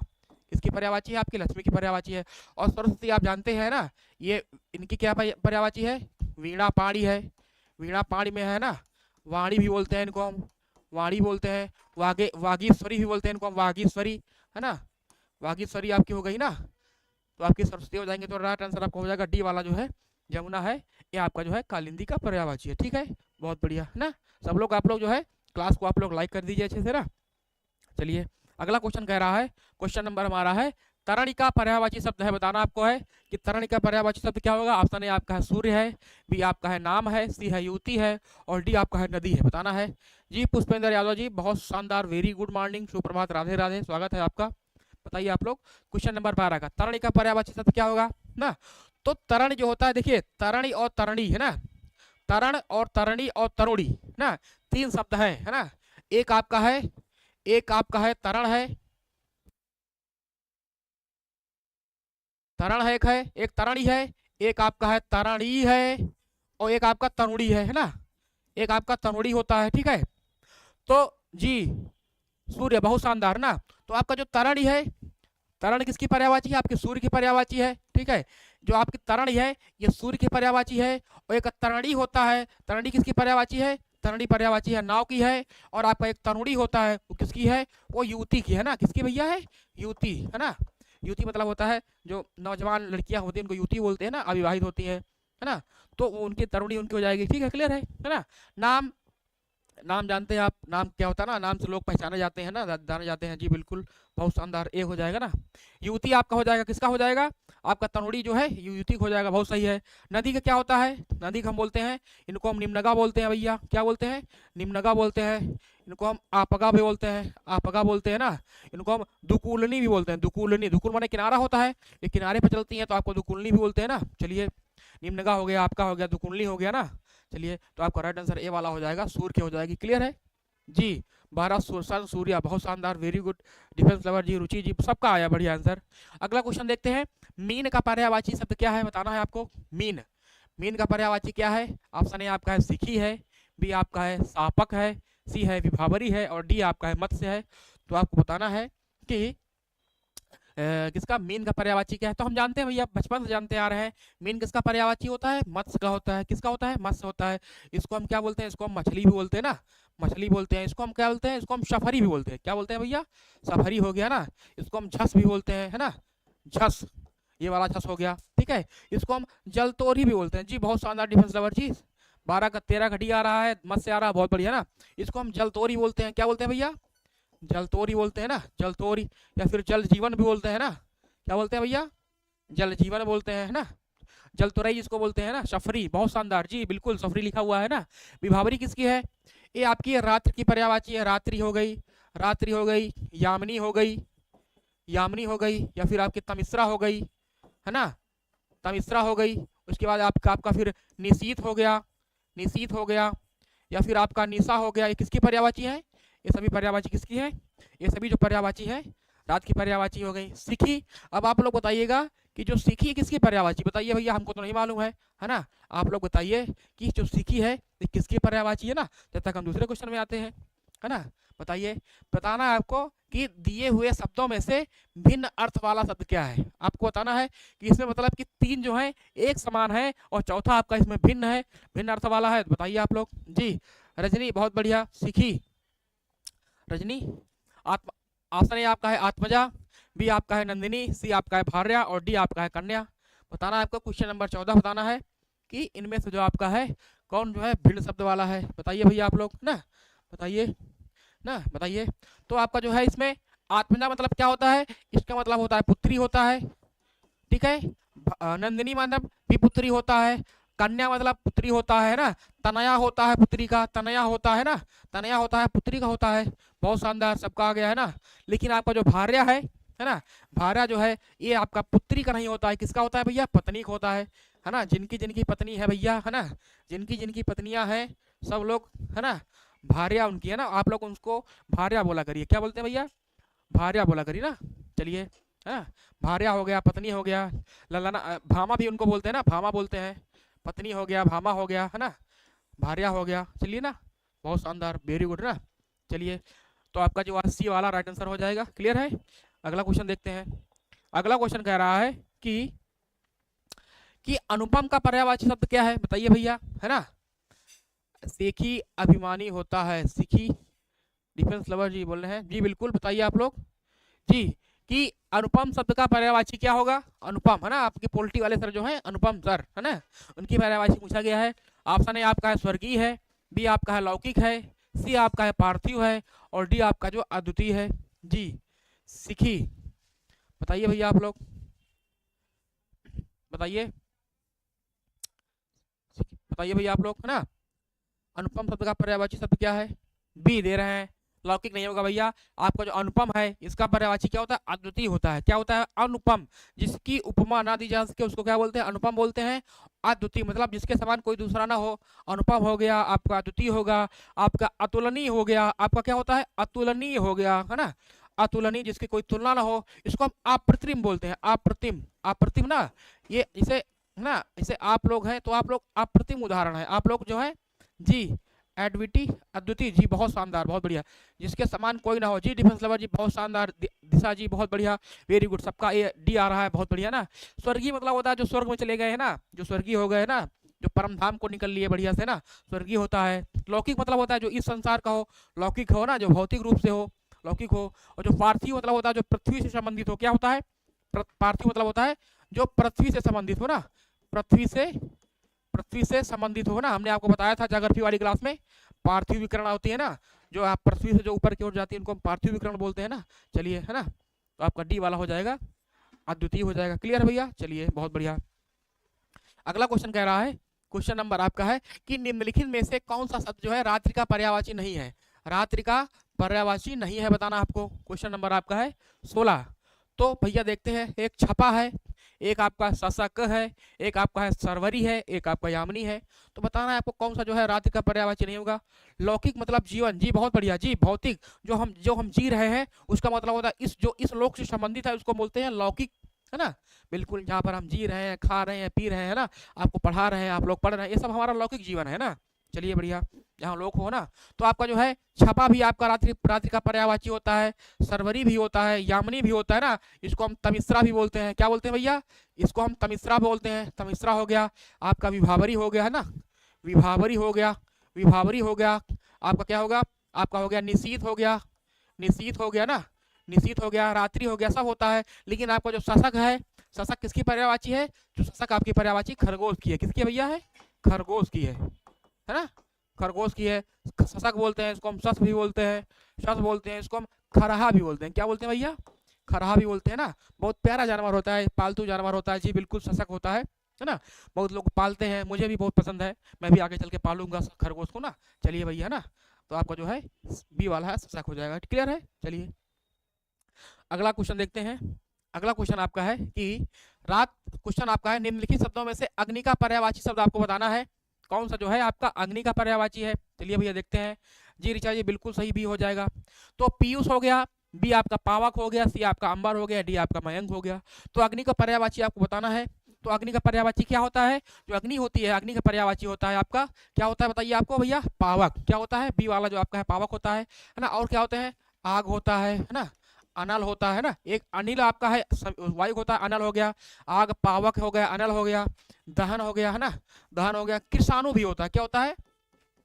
इसकी पर्यायवाची है आपकी, लक्ष्मी की पर्यायवाची है। और सरस्वती आप जानते हैं ना, ये इनकी क्या पर्यायवाची है, वीणा पाणी है, वीणा पाणी में है ना। वाणी भी बोलते हैं इनको हम, वाणी बोलते हैं। वागीश्वरी भी बोलते हैं इनको हम, वागीश्वरी, है ना। वागीश्वरी आपकी हो गई ना। तो आपकी सरस्वती हो जाएंगे। तो राइट आंसर आपका हो जाएगा डी वाला जो है यमुना है, ये आपका जो है कालिंदी का पर्यायवाची है, ठीक है। बहुत बढ़िया, है ना। सब लोग आप लोग जो है क्लास को आप लोग लाइक कर दीजिए अच्छे से ना। चलिए, अगला क्वेश्चन कह रहा है, क्वेश्चन नंबर हमारा है तरणी का पर्यायवाची शब्द है। बताना आपको है कि तरणी का पर्यायवाची शब्द क्या होगा। ऑप्शन ए आपका है सूर्य है, बी आपका है नाम है, सी है युवती है, और डी आपका है नदी है। बताना है जी। पुष्पेंद्र यादव जी, बहुत शानदार, वेरी गुड मॉर्निंग, सुप्रभात, राधे राधे, स्वागत है आपका। बताइए आप लोग। क्वेश्चन नंबर 12 का तरणी का पर्यायवाची शब्द क्या होगा ना। तो तरण जो होता है, देखिए तरणी और तरणी है ना, तरण और तरणी और तरुणी ना, तीन शब्द है ना। एक आपका है, एक आपका है तरण है, तरण है, एक तरणी है, एक आपका है तरणी है, और एक आपका तरुणी है ना, एक आपका तरुणी होता है, ठीक है। तो जी सूर्य, बहुत शानदार ना। तो आपका जो तरण है, तरण किसकी पर्यायवाची है, आपके सूर्य की पर्यायवाची है, ठीक है। जो आपकी तरण है ये सूर्य की पर्यायवाची है, और एक तरणी होता है, तरणी किसकी पर्यायवाची है, तरणी पर्यायवाची है नाव की है। और आपका एक तरुणी होता है, वो किसकी है, वो युवती की है ना, किसकी भैया है, युवती है ना। युवती मतलब होता है जो नौजवान लड़कियां होती हैं उनको युवती बोलते हैं ना, अविवाहित होती है ना। तो वो उनकी तरुणी उनकी हो जाएगी, ठीक है, क्लियर है ना। नाम, नाम जानते हैं आप, नाम क्या होता है ना, नाम से लोग पहचाने जाते हैं ना, जाने जाते हैं, जी बिल्कुल, बहुत शानदार, ए हो जाएगा ना। युवती आपका हो जाएगा, किसका हो जाएगा, आपका तनुड़ी जो है युवती हो जाएगा, बहुत सही है। नदी का क्या होता है, नदी का हम बोलते हैं, इनको हम निम्नगा बोलते हैं भैया, क्या बोलते हैं, निम्नगा बोलते हैं। इनको हम आपगा भी बोलते हैं, आपगा बोलते हैं ना। इनको हम दुकूलनी भी बोलते हैं, दुकूलनी, दुकूल माने किनारा होता है, ये किनारे पर चलती है तो आपको दुकूलनी भी बोलते हैं ना। चलिए, निम्नगा हो गया, आपका हो गया, दुकुलनी हो गया ना। चलिए, तो आपका राइट आंसर ए वाला हो जाएगा, सूर्य हो जाएगी, क्लियर है जी। 12 सन सूर्य, बहुत शानदार, वेरी गुड। डिफेंस लवर जी, रुचि जी, सबका आया बढ़िया आंसर। अगला क्वेश्चन देखते हैं, मीन का पर्यायवाची शब्द क्या है, बताना है आपको। मीन, मीन का पर्यायवाची क्या है। ऑप्शन ए आपका है सिखी है, बी आपका है सापक है, सी है विभावरी है, और डी आपका है मत्स्य है। तो आपको बताना है कि किसका मीन का पर्यायवाची क्या है। तो हम जानते हैं भैया, बचपन से जानते आ रहे हैं, मीन किसका पर्यायवाची होता है, मत्स्य का होता है, किसका होता है, मत्स्य होता है। इसको हम क्या बोलते हैं, इसको हम मछली भी बोलते हैं ना, मछली बोलते हैं। इसको हम क्या बोलते हैं, इसको हम सफरी भी बोलते हैं, क्या बोलते हैं भैया, सफरी हो गया ना। इसको हम झस भी बोलते हैं, है ना, झस, ये वाला झस हो गया, ठीक है। इसको हम जलतोरी भी बोलते हैं, जी बहुत शानदार डिफेंस लवर जी। 12 का 13 घटी आ रहा है, मत्स्य आ रहा है, बहुत बढ़िया ना। इसको हम जलतोरी बोलते हैं, क्या बोलते हैं भैया, जलतोरी बोलते हैं ना, जलतोरी, या फिर जल जीवन भी बोलते हैं ना, क्या बोलते हैं भैया, जल जीवन बोलते हैं ना। जलतोरई जिसको बोलते हैं ना, सफरी, बहुत शानदार जी, बिल्कुल सफरी लिखा हुआ है ना। विभावरी किसकी है, ये आपकी रात्रि की पर्यायवाची है, रात्रि हो गई, रात्रि हो गई, यामिनी हो गई, यामिनी हो गई, या फिर आपकी तमिश्रा हो गई, है ना, तमिश्रा हो गई। उसके बाद आपका आपका फिर निशीत हो गया, निशीत हो गया, या फिर आपका निशा हो गया। ये किसकी पर्यायवाची है, ये सभी पर्यायवाची किसकी है, ये सभी जो पर्यायवाची है रात की पर्यायवाची हो गई। सीखी, अब आप लोग बताइएगा कि जो सीखी किसकी पर्यायवाची, बताइए भैया, हमको तो नहीं मालूम है ना। आप लोग बताइए कि जो सीखी है ये किसकी पर्यायवाची है ना, जब तक हम दूसरे क्वेश्चन में आते हैं, है ना। बताइए, बताना है आपको कि दिए हुए शब्दों में से भिन्न अर्थ वाला शब्द क्या है। आपको बताना है कि इसमें मतलब कि तीन जो है एक समान है और चौथा आपका इसमें भिन्न है, भिन्न अर्थ वाला है। बताइए आप लोग जी। रजनी, बहुत बढ़िया, सीखी, रजनी। आत्म, ऑप्शन ए आपका है आत्मजा, बी आपका है नंदिनी, सी आपका है भार्या, और डी आपका है कन्या। बताना है आपको, क्वेश्चन नंबर 14 बताना है कि इनमें से जो आपका है कौन जो है भिन्न शब्द वाला है। बताइए भैया आप लोग ना, बताइए ना, बताइए। तो आपका जो है इसमें आत्मजा मतलब क्या होता है, इसका मतलब होता है पुत्री होता है, ठीक है। नंदिनी मतलब भी पुत्री होता है, कन्या मतलब पुत्री होता है ना, तनया होता है पुत्री का, तनया होता है ना, तनया होता है पुत्री का होता है। बहुत शानदार, सबका आ गया है ना। लेकिन आपका जो भार्या है ना, भार्या जो है ये आपका पुत्री का नहीं होता है, किसका होता है भैया, पत्नी का होता है ना। जिनकी जिनकी पत्नी है भैया, है ना, जिनकी जिनकी पत्नियां हैं सब लोग, है ना, भार्या उनकी है ना, आप लोग उनको भार्या बोला करिए, क्या बोलते हैं भैया, भार्या बोला करिए ना। चलिए, है, भार्या हो गया, पत्नी हो गया, ललना, भामा भी उनको बोलते हैं ना, भामा बोलते हैं, पत्नी हो गया, भामा हो गया, है ना, भार्या हो गया। चलिए ना, बहुत शानदार, वेरी गुड ना। चलिए, तो आपका जो सी वाला राइट आंसर हो जाएगा, क्लियर है। अगला क्वेश्चन देखते हैं। अगला क्वेश्चन कह रहा है कि अनुपम का पर्यायवाची शब्द क्या है, बताइए भैया, है ना। सीखी अभिमानी होता है, सीखी, डिफेंस लवर जी बोल रहे हैं, जी बिल्कुल, बताइए आप लोग जी कि अनुपम शब्द का पर्यायवाची क्या होगा। अनुपम, है ना, आपके पोल्ट्री वाले सर जो है अनुपम सर, है ना, उनकी पर्यायवाची पूछा गया है। ऑप्शन ए आपका है स्वर्गीय है, बी आपका है लौकिक है, सी आपका है पार्थिव है, और डी आपका जो अद्वितीय है जी। सीखी, बताइए भैया आप लोग, बताइए, बताइए भैया आप लोग, है ना। अनुपम शब्द का पर्यायवाची शब्द क्या है, बी दे रहे हैं, लौकिक नहीं होगा भैया। आपका जो अनुपम है इसका पर्यायवाची क्या होता है? अद्वितीय होता है। क्या होता है? अनुपम। जिसकी उपमा ना दी जा सके उसको क्या बोलते हैं? अनुपम बोलते हैं। अद्वितीय मतलब जिसके समान कोई दूसरा ना हो। अनुपम हो गया आपका, अद्वितीय होगा आपका, अतुलनीय हो गया आपका, क्या होता है? अतुलनीय हो गया, है ना। अतुलनीय जिसकी कोई तुलना ना हो, इसको हम अप्रतिम बोलते हैं। अप्रतिम, अप्रतिम ना, ये इसे ना, इसे आप लोग हैं तो आप लोग अप्रतिम उदाहरण है। आप लोग जो है जी, एडविटी, अद्वितीय जी, बहुत शानदार, बहुत बढ़िया। जिसके समान कोई ना हो जी, डिफेंस लवर जी, बहुत शानदार। दिशा जी बहुत बढ़िया, वेरी गुड। सबका ये डी आ रहा है, बहुत बढ़िया ना। स्वर्गीय मतलब होता है जो स्वर्ग में चले गए हैं ना, जो स्वर्गीय हो गए ना, जो परम धाम को निकल लिए बढ़िया से ना, स्वर्गीय होता है। लौकिक मतलब होता है जो इस संसार का हो, लौकिक हो ना, जो भौतिक रूप से हो, लौकिक हो। और जो पार्थिव मतलब होता है जो पृथ्वी से संबंधित हो। क्या होता है? पार्थिव मतलब होता है जो पृथ्वी से संबंधित हो ना, पृथ्वी से संबंधित हो ना। हमने आपको बताया था ज्योग्राफी वाली क्लास में, पार्थिव विकिरण होती है ना, जो आप पृथ्वी से जो ऊपर की ओर जाती है उनको हम पार्थिव विकिरण बोलते हैं ना। चलिए, है ना, तो आपका डी वाला हो जाएगा, अद्वितीय हो जाएगा। क्लियर भैया? चलिए, बहुत बढ़िया। अगला क्वेश्चन कह रहा है, क्वेश्चन नंबर आपका है कि निम्नलिखित में से कौन सा शब्द जो है रात्रि का पर्यायवाची नहीं है? रात्रि का पर्यायवाची नहीं है, बताना आपको। क्वेश्चन नंबर आपका है 16। तो भैया देखते हैं, एक छपा है, एक आपका सशक है, एक आपका है सरवरी है, एक आपका यामिनी है। तो बताना है आपको कौन सा जो है रात्रि का पर्यायवाची नहीं होगा। लौकिक मतलब जीवन जी, बहुत बढ़िया जी। भौतिक जो हम जी रहे हैं उसका मतलब होता है इस जो इस लोक से संबंधित है उसको बोलते हैं लौकिक, है ना। बिल्कुल, जहाँ पर हम जी रहे हैं, खा रहे हैं, पी रहे हैं ना, आपको पढ़ा रहे हैं, आप लोग पढ़ रहे हैं, ये सब हमारा लौकिक जीवन है ना। चलिए बढ़िया, जहाँ लोक हो ना। तो आपका जो है छपा भी आपका रात्रि का पर्यायवाची होता है, सरवरी भी होता है, यामिनी भी होता है ना। इसको हम तमिश्रा भी बोलते हैं। क्या बोलते हैं भैया? इसको हम तमिश्रा बोलते हैं। तमिश्रा हो गया आपका, विभावरी हो गया, है ना, विभावरी हो गया, विभावरी हो गया आपका, क्या होगा आपका, हो गया निशीथ, हो गया निशीथ, हो गया ना, निशीथ हो गया, रात्रि हो गया, सब होता है। लेकिन आपका जो शशक है, शशक किसकी पर्यायवाची है? जो शशक आपकी पर्यायवाची खरगोश की है। किसकी भैया है? खरगोश की है ना, खरगोश की है। शशक बोलते हैं इसको हम, शश भी बोलते हैं, शश बोलते हैं इसको हम, खरहा भी बोलते हैं। क्या बोलते हैं भैया? खरहा भी बोलते हैं ना। बहुत प्यारा जानवर होता है, पालतू जानवर होता है जी, बिल्कुल शशक होता है ना। बहुत लोग पालते हैं, मुझे भी बहुत पसंद है, मैं भी आगे चल के पालूंगा खरगोश को ना। चलिए भैया, है ना, तो आपका जो है बी वाला है, शशक हो जाएगा। क्लियर है? चलिए अगला क्वेश्चन देखते हैं। अगला क्वेश्चन आपका है कि क्वेश्चन आपका है निम्नलिखित शब्दों में से अग्नि का पर्यायवाची शब्द आपको बताना है। कौन सा जो है आपका अग्नि का पर्यायवाची है? चलिए भैया देखते हैं। जी ऋचा जी, बिल्कुल सही, बी हो जाएगा। तो पीयूष हो गया, बी आपका पावक हो गया, सी आपका अंबर हो गया, डी आपका मयंक हो गया। तो अग्नि का पर्यायवाची आपको बताना है। तो अग्नि का पर्यायवाची क्या होता है? जो अग्नि होती है, अग्नि का पर्यायवाची होता है आपका, क्या होता है बताइए आपको भैया? पावक। क्या होता है? बी वाला जो आपका है पावक होता है ना। और क्या होते हैं? आग होता है ना, अनल होता है ना। एक अनिल आपका है, वायु होता है, अनल हो गया। आग पावक हो गया, अनल हो गया। दहन हो गया, है ना, दहन हो गया। कृषाणु भी होता है। क्या होता है?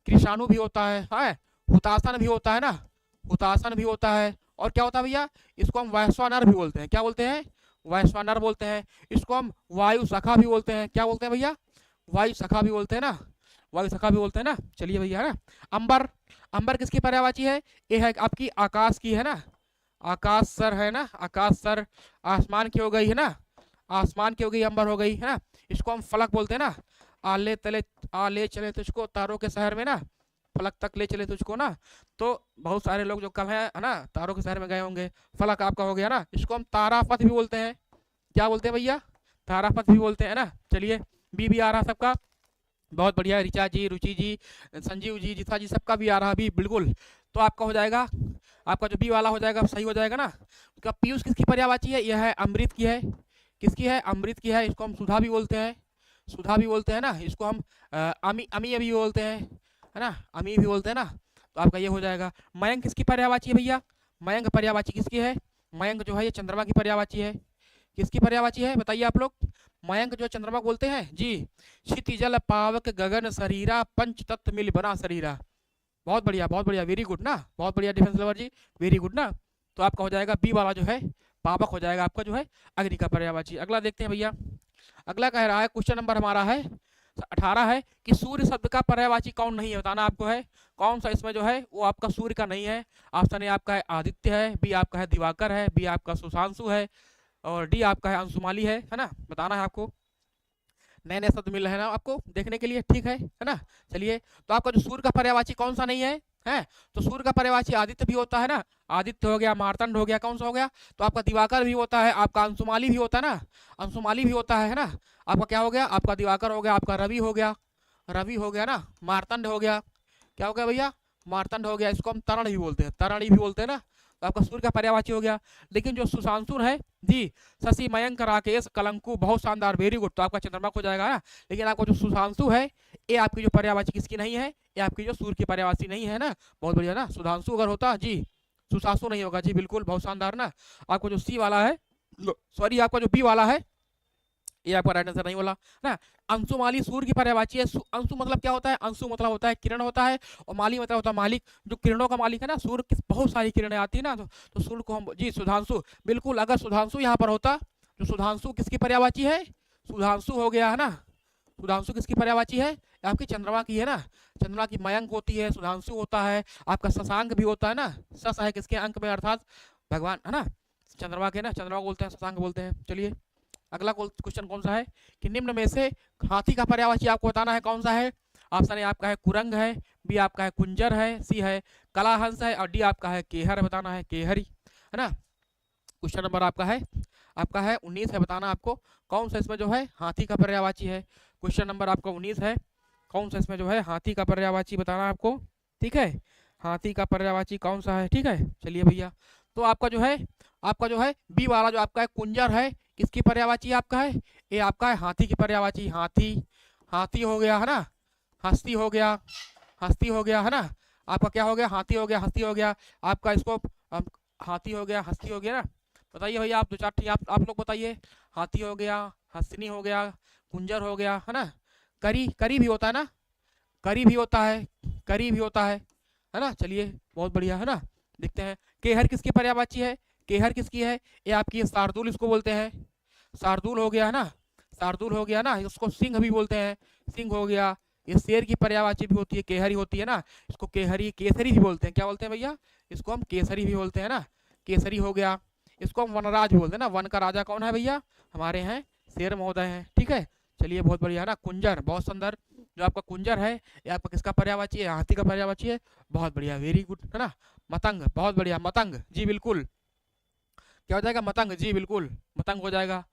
कृषाणु भी होता है। हुतासन भी होता है ना, हुतासन भी होता है। और क्या होता है भैया? इसको हम वैश्वानर भी बोलते हैं। क्या बोलते हैं? वैश्वानर बोलते हैं। इसको हम वायु सखा भी बोलते हैं। क्या बोलते हैं भैया? वायु सखा भी बोलते हैं ना, वायु सखा भी बोलते हैं ना। चलिए भैया, है ना। अंबर, अंबर किसकी पर्यायवाची है? ये है आपकी आकाश की, है ना, आकाश सर है ना, आकाश सर, आसमान की हो गई, है ना, आसमान की हो गई, अंबर हो गई, है ना। इसको हम फलक बोलते हैं ना। आले तले, आले चले तुझको तारों के शहर में ना, फलक तक ले चले तुझको ना। तो बहुत सारे लोग जो कल है ना, तारों के शहर में गए होंगे, फलक आपका हो गया ना। इसको हम तारापथ भी बोलते हैं। क्या बोलते हैं भैया? तारापथ भी बोलते हैं ना। चलिए बी भी आ रहा सबका, बहुत बढ़िया। ऋचा जी, रुचि जी, संजीव जी, जिता जी, सबका भी आ रहा अभी, बिल्कुल। तो आपका हो जाएगा, आपका जो बी वाला हो जाएगा सही हो जाएगा ना। तो पीयूष किसकी पर्यायवाची है? यह है अमृत की है। किसकी है? अमृत की है। इसको हम सुधा भी बोलते हैं, सुधा भी बोलते हैं ना। इसको हम अमी अमी भी बोलते हैं, है ना, अमी भी बोलते हैं ना। तो आपका ये हो जाएगा। मयंक किसकी पर्यायवाची है भैया? मयंक पर्यायवाची किसकी है? मयंक जो है ये चंद्रमा की पर्यायवाची है। किसकी पर्यायवाची है बताइए आप लोग? मयंक जो चंद्रमा बोलते हैं जी। क्षिति जल पावक गगन शरीरा, पंच तत्व मिल बना शरीरा। बहुत बढ़िया, बहुत बढ़िया, वेरी गुड ना, बहुत बढ़िया डिफेंस लवर जी, वेरी गुड ना। तो आपका हो जाएगा बी वाला जो है पावक हो जाएगा आपका जो है अग्नि का पर्यायवाची। अगला देखते हैं भैया। अगला कह रहा है, क्वेश्चन नंबर हमारा है 18 है कि सूर्य शब्द का पर्यायवाची कौन नहीं है, बताना आपको है। कौन सा इसमें जो है वो आपका सूर्य का नहीं है? ऑप्शन ए आपका है आदित्य है, बी आपका है दिवाकर है, बी आपका सुशांशु है, और डी आपका है अंशुमाली है ना। बताना है आपको। नए नए शब्द मिल रहे हैं ना आपको देखने के लिए, ठीक है ना। चलिए, तो आपका जो सूर्य का पर्यायवाची कौन सा नहीं है, तो सूर्य का पर्यायवाची आदित्य भी होता है ना, आदित्य हो गया, मार्तंड हो गया, कौन सा हो गया, तो आपका दिवाकर भी होता है, आपका अंशुमाली भी होता है ना, अंशुमाली भी होता है ना। आपका क्या हो गया, आपका दिवाकर हो गया, आपका रवि हो गया, रवि हो गया ना, मार्तंड हो गया, क्या हो गया भैया, मार्तंड हो गया, इसको हम तरण भी बोलते हैं, तरणी भी बोलते हैं ना। तो आपका सूर्य का पर्यायवाची हो गया। लेकिन जो सुशांशु है जी, शशि, मयंक, राकेश, कलंकु, बहुत शानदार, वेरी गुड, तो आपका चंद्रमा हो जाएगा ना। लेकिन आपको जो सुशांशु है, ये आपकी जो पर्यायवाची किसकी नहीं है, ये आपकी जो सूर्य की पर्यायवाची नहीं है ना। बहुत बढ़िया ना, सुधांशु अगर होता जी, सुशांशु नहीं होगा जी, बिल्कुल, बहुत शानदार ना। आपको जो सी वाला है, सॉरी आपका जो बी वाला है, ये आपका राइट आंसर नहीं बोला ना। अंशुमाली सूर्य की पर्यायवाची है। अंशु मतलब क्या होता है, अंशु मतलब होता है किरण होता है, और माली मतलब होता है मालिक, जो किरणों का मालिक है ना। सूर्य की बहुत सारी किरणें आती है ना, तो सूर्य को हम जी सुधांशु, बिल्कुल, अगर सुधांशु यहाँ पर होता, जो सुधांशु किसकी पर्यायवाची है, सुधांशु हो गया है ना, सुधांशु किसकी पर्यायवाची है, आपकी चंद्रमा की है ना। चंद्रमा की मयंक होती है, सुधांशु होता है, आपका शशांक भी होता है ना, शश है किसके अंक में, अर्थात भगवान है ना, चंद्रमा के ना, चंद्रमा बोलते हैं, शशांक बोलते हैं। चलिए, अगला क्वेश्चन कौन सा है कि निम्न में से हाथी का पर्यायवाची आपको बताना है कौन सा है। ऑप्शन ए आपका है कुरंग है, बी आपका है कुंजर है, सी है कलाहंस है, और डी आपका है केहर, बताना है केहरी, है ना। क्वेश्चन नंबर आपका है 19 है, बताना आपको कौन सा इसमें जो है हाथी का पर्यायवाची है। क्वेश्चन नंबर आपका 19 है, कौन सा इसमें जो है हाथी का पर्यायवाची बताना आपको, ठीक है, हाथी का पर्यायवाची कौन सा है, ठीक है। चलिए भैया, तो आपका जो है बी वाला जो आपका है कुंजर है, किसकी पर्यायवाची आपका है, ये आपका है हाथी की पर्यायवाची, हाथी, हाथी हो गया है ना, हस्ती हो गया, हस्ती हो गया है ना, आपका क्या हो गया, हाथी हो गया, हस्ती हो गया, आपका इसको हाथी हो गया, हस्ती हो गया ना। बताइए भैया, आप दो चार ठीक आप लोग बताइए। हाथी हो गया, हस्तिनी हो गया, कुंजर हो गया है ना, करी, करी भी होता है ना, करी भी होता है, करी भी होता है ना। चलिए, बहुत बढ़िया है ना। देखते हैं केहर किसकी पर्यायवाची है, केहर किसकी है, ये आपकी शार्दुल इसको बोलते हैं, शार्दुल हो गया है ना, शार्दुल हो गया ना, इसको सिंह भी बोलते हैं, सिंह हो गया। ये शेर की पर्यायवाची भी होती है, केहरी होती है ना, इसको केहरी, केसरी भी बोलते हैं, क्या बोलते हैं भैया, इसको हम केसरी भी बोलते हैं ना, केसरी हो गया। इसको हम वनराज बोलते हैं ना, वन का राजा कौन है भैया, हमारे हैं शेर महोदय हैं, ठीक है। चलिए, बहुत बढ़िया है ना। कुंजर, बहुत सुंदर, जो आपका कुंजर है ये आपका किसका पर्यायवाची है, हाथी का पर्यायवाची है, बहुत बढ़िया, वेरी गुड है ना। मतंग, बहुत बढ़िया, मतंग जी बिल्कुल, क्या हो जाएगा, मतंग जी बिल्कुल, मतंग हो जाएगा,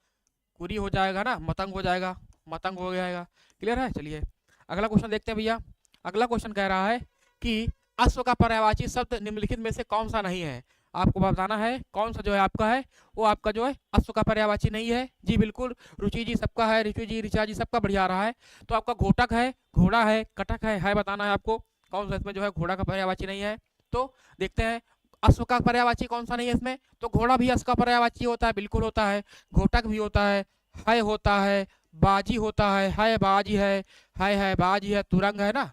कुरी हो जाएगा ना, मतंग हो जाएगा, मतंग हो जाएगा, क्लियर है। चलिए, अगला क्वेश्चन देखते हैं भैया। अगला क्वेश्चन कह रहा है कि अश्व का पर्यायवाची शब्द निम्नलिखित में से कौन सा नहीं है। आपको बताना है कौन सा जो है आपका है, वो आपका जो है अश्व का पर्यायवाची नहीं है जी बिल्कुल। रुचि जी सबका है, ऋतु जी, ऋचा जी सबका बढ़िया आ रहा है। तो आपका घोटक है, घोड़ा है, कटक है बताना है आपको कौन सा इसमें जो है घोड़ा का पर्यायवाची नहीं है। तो देखते हैं अश्व का पर्यायवाची कौन सा नहीं है इसमें, तो घोड़ा भी अश्व का पर्यायवाची होता है, बिल्कुल होता है, घोटक भी होता है होता है, बाजी होता है बाजी है बाजी है, तुरंग है ना,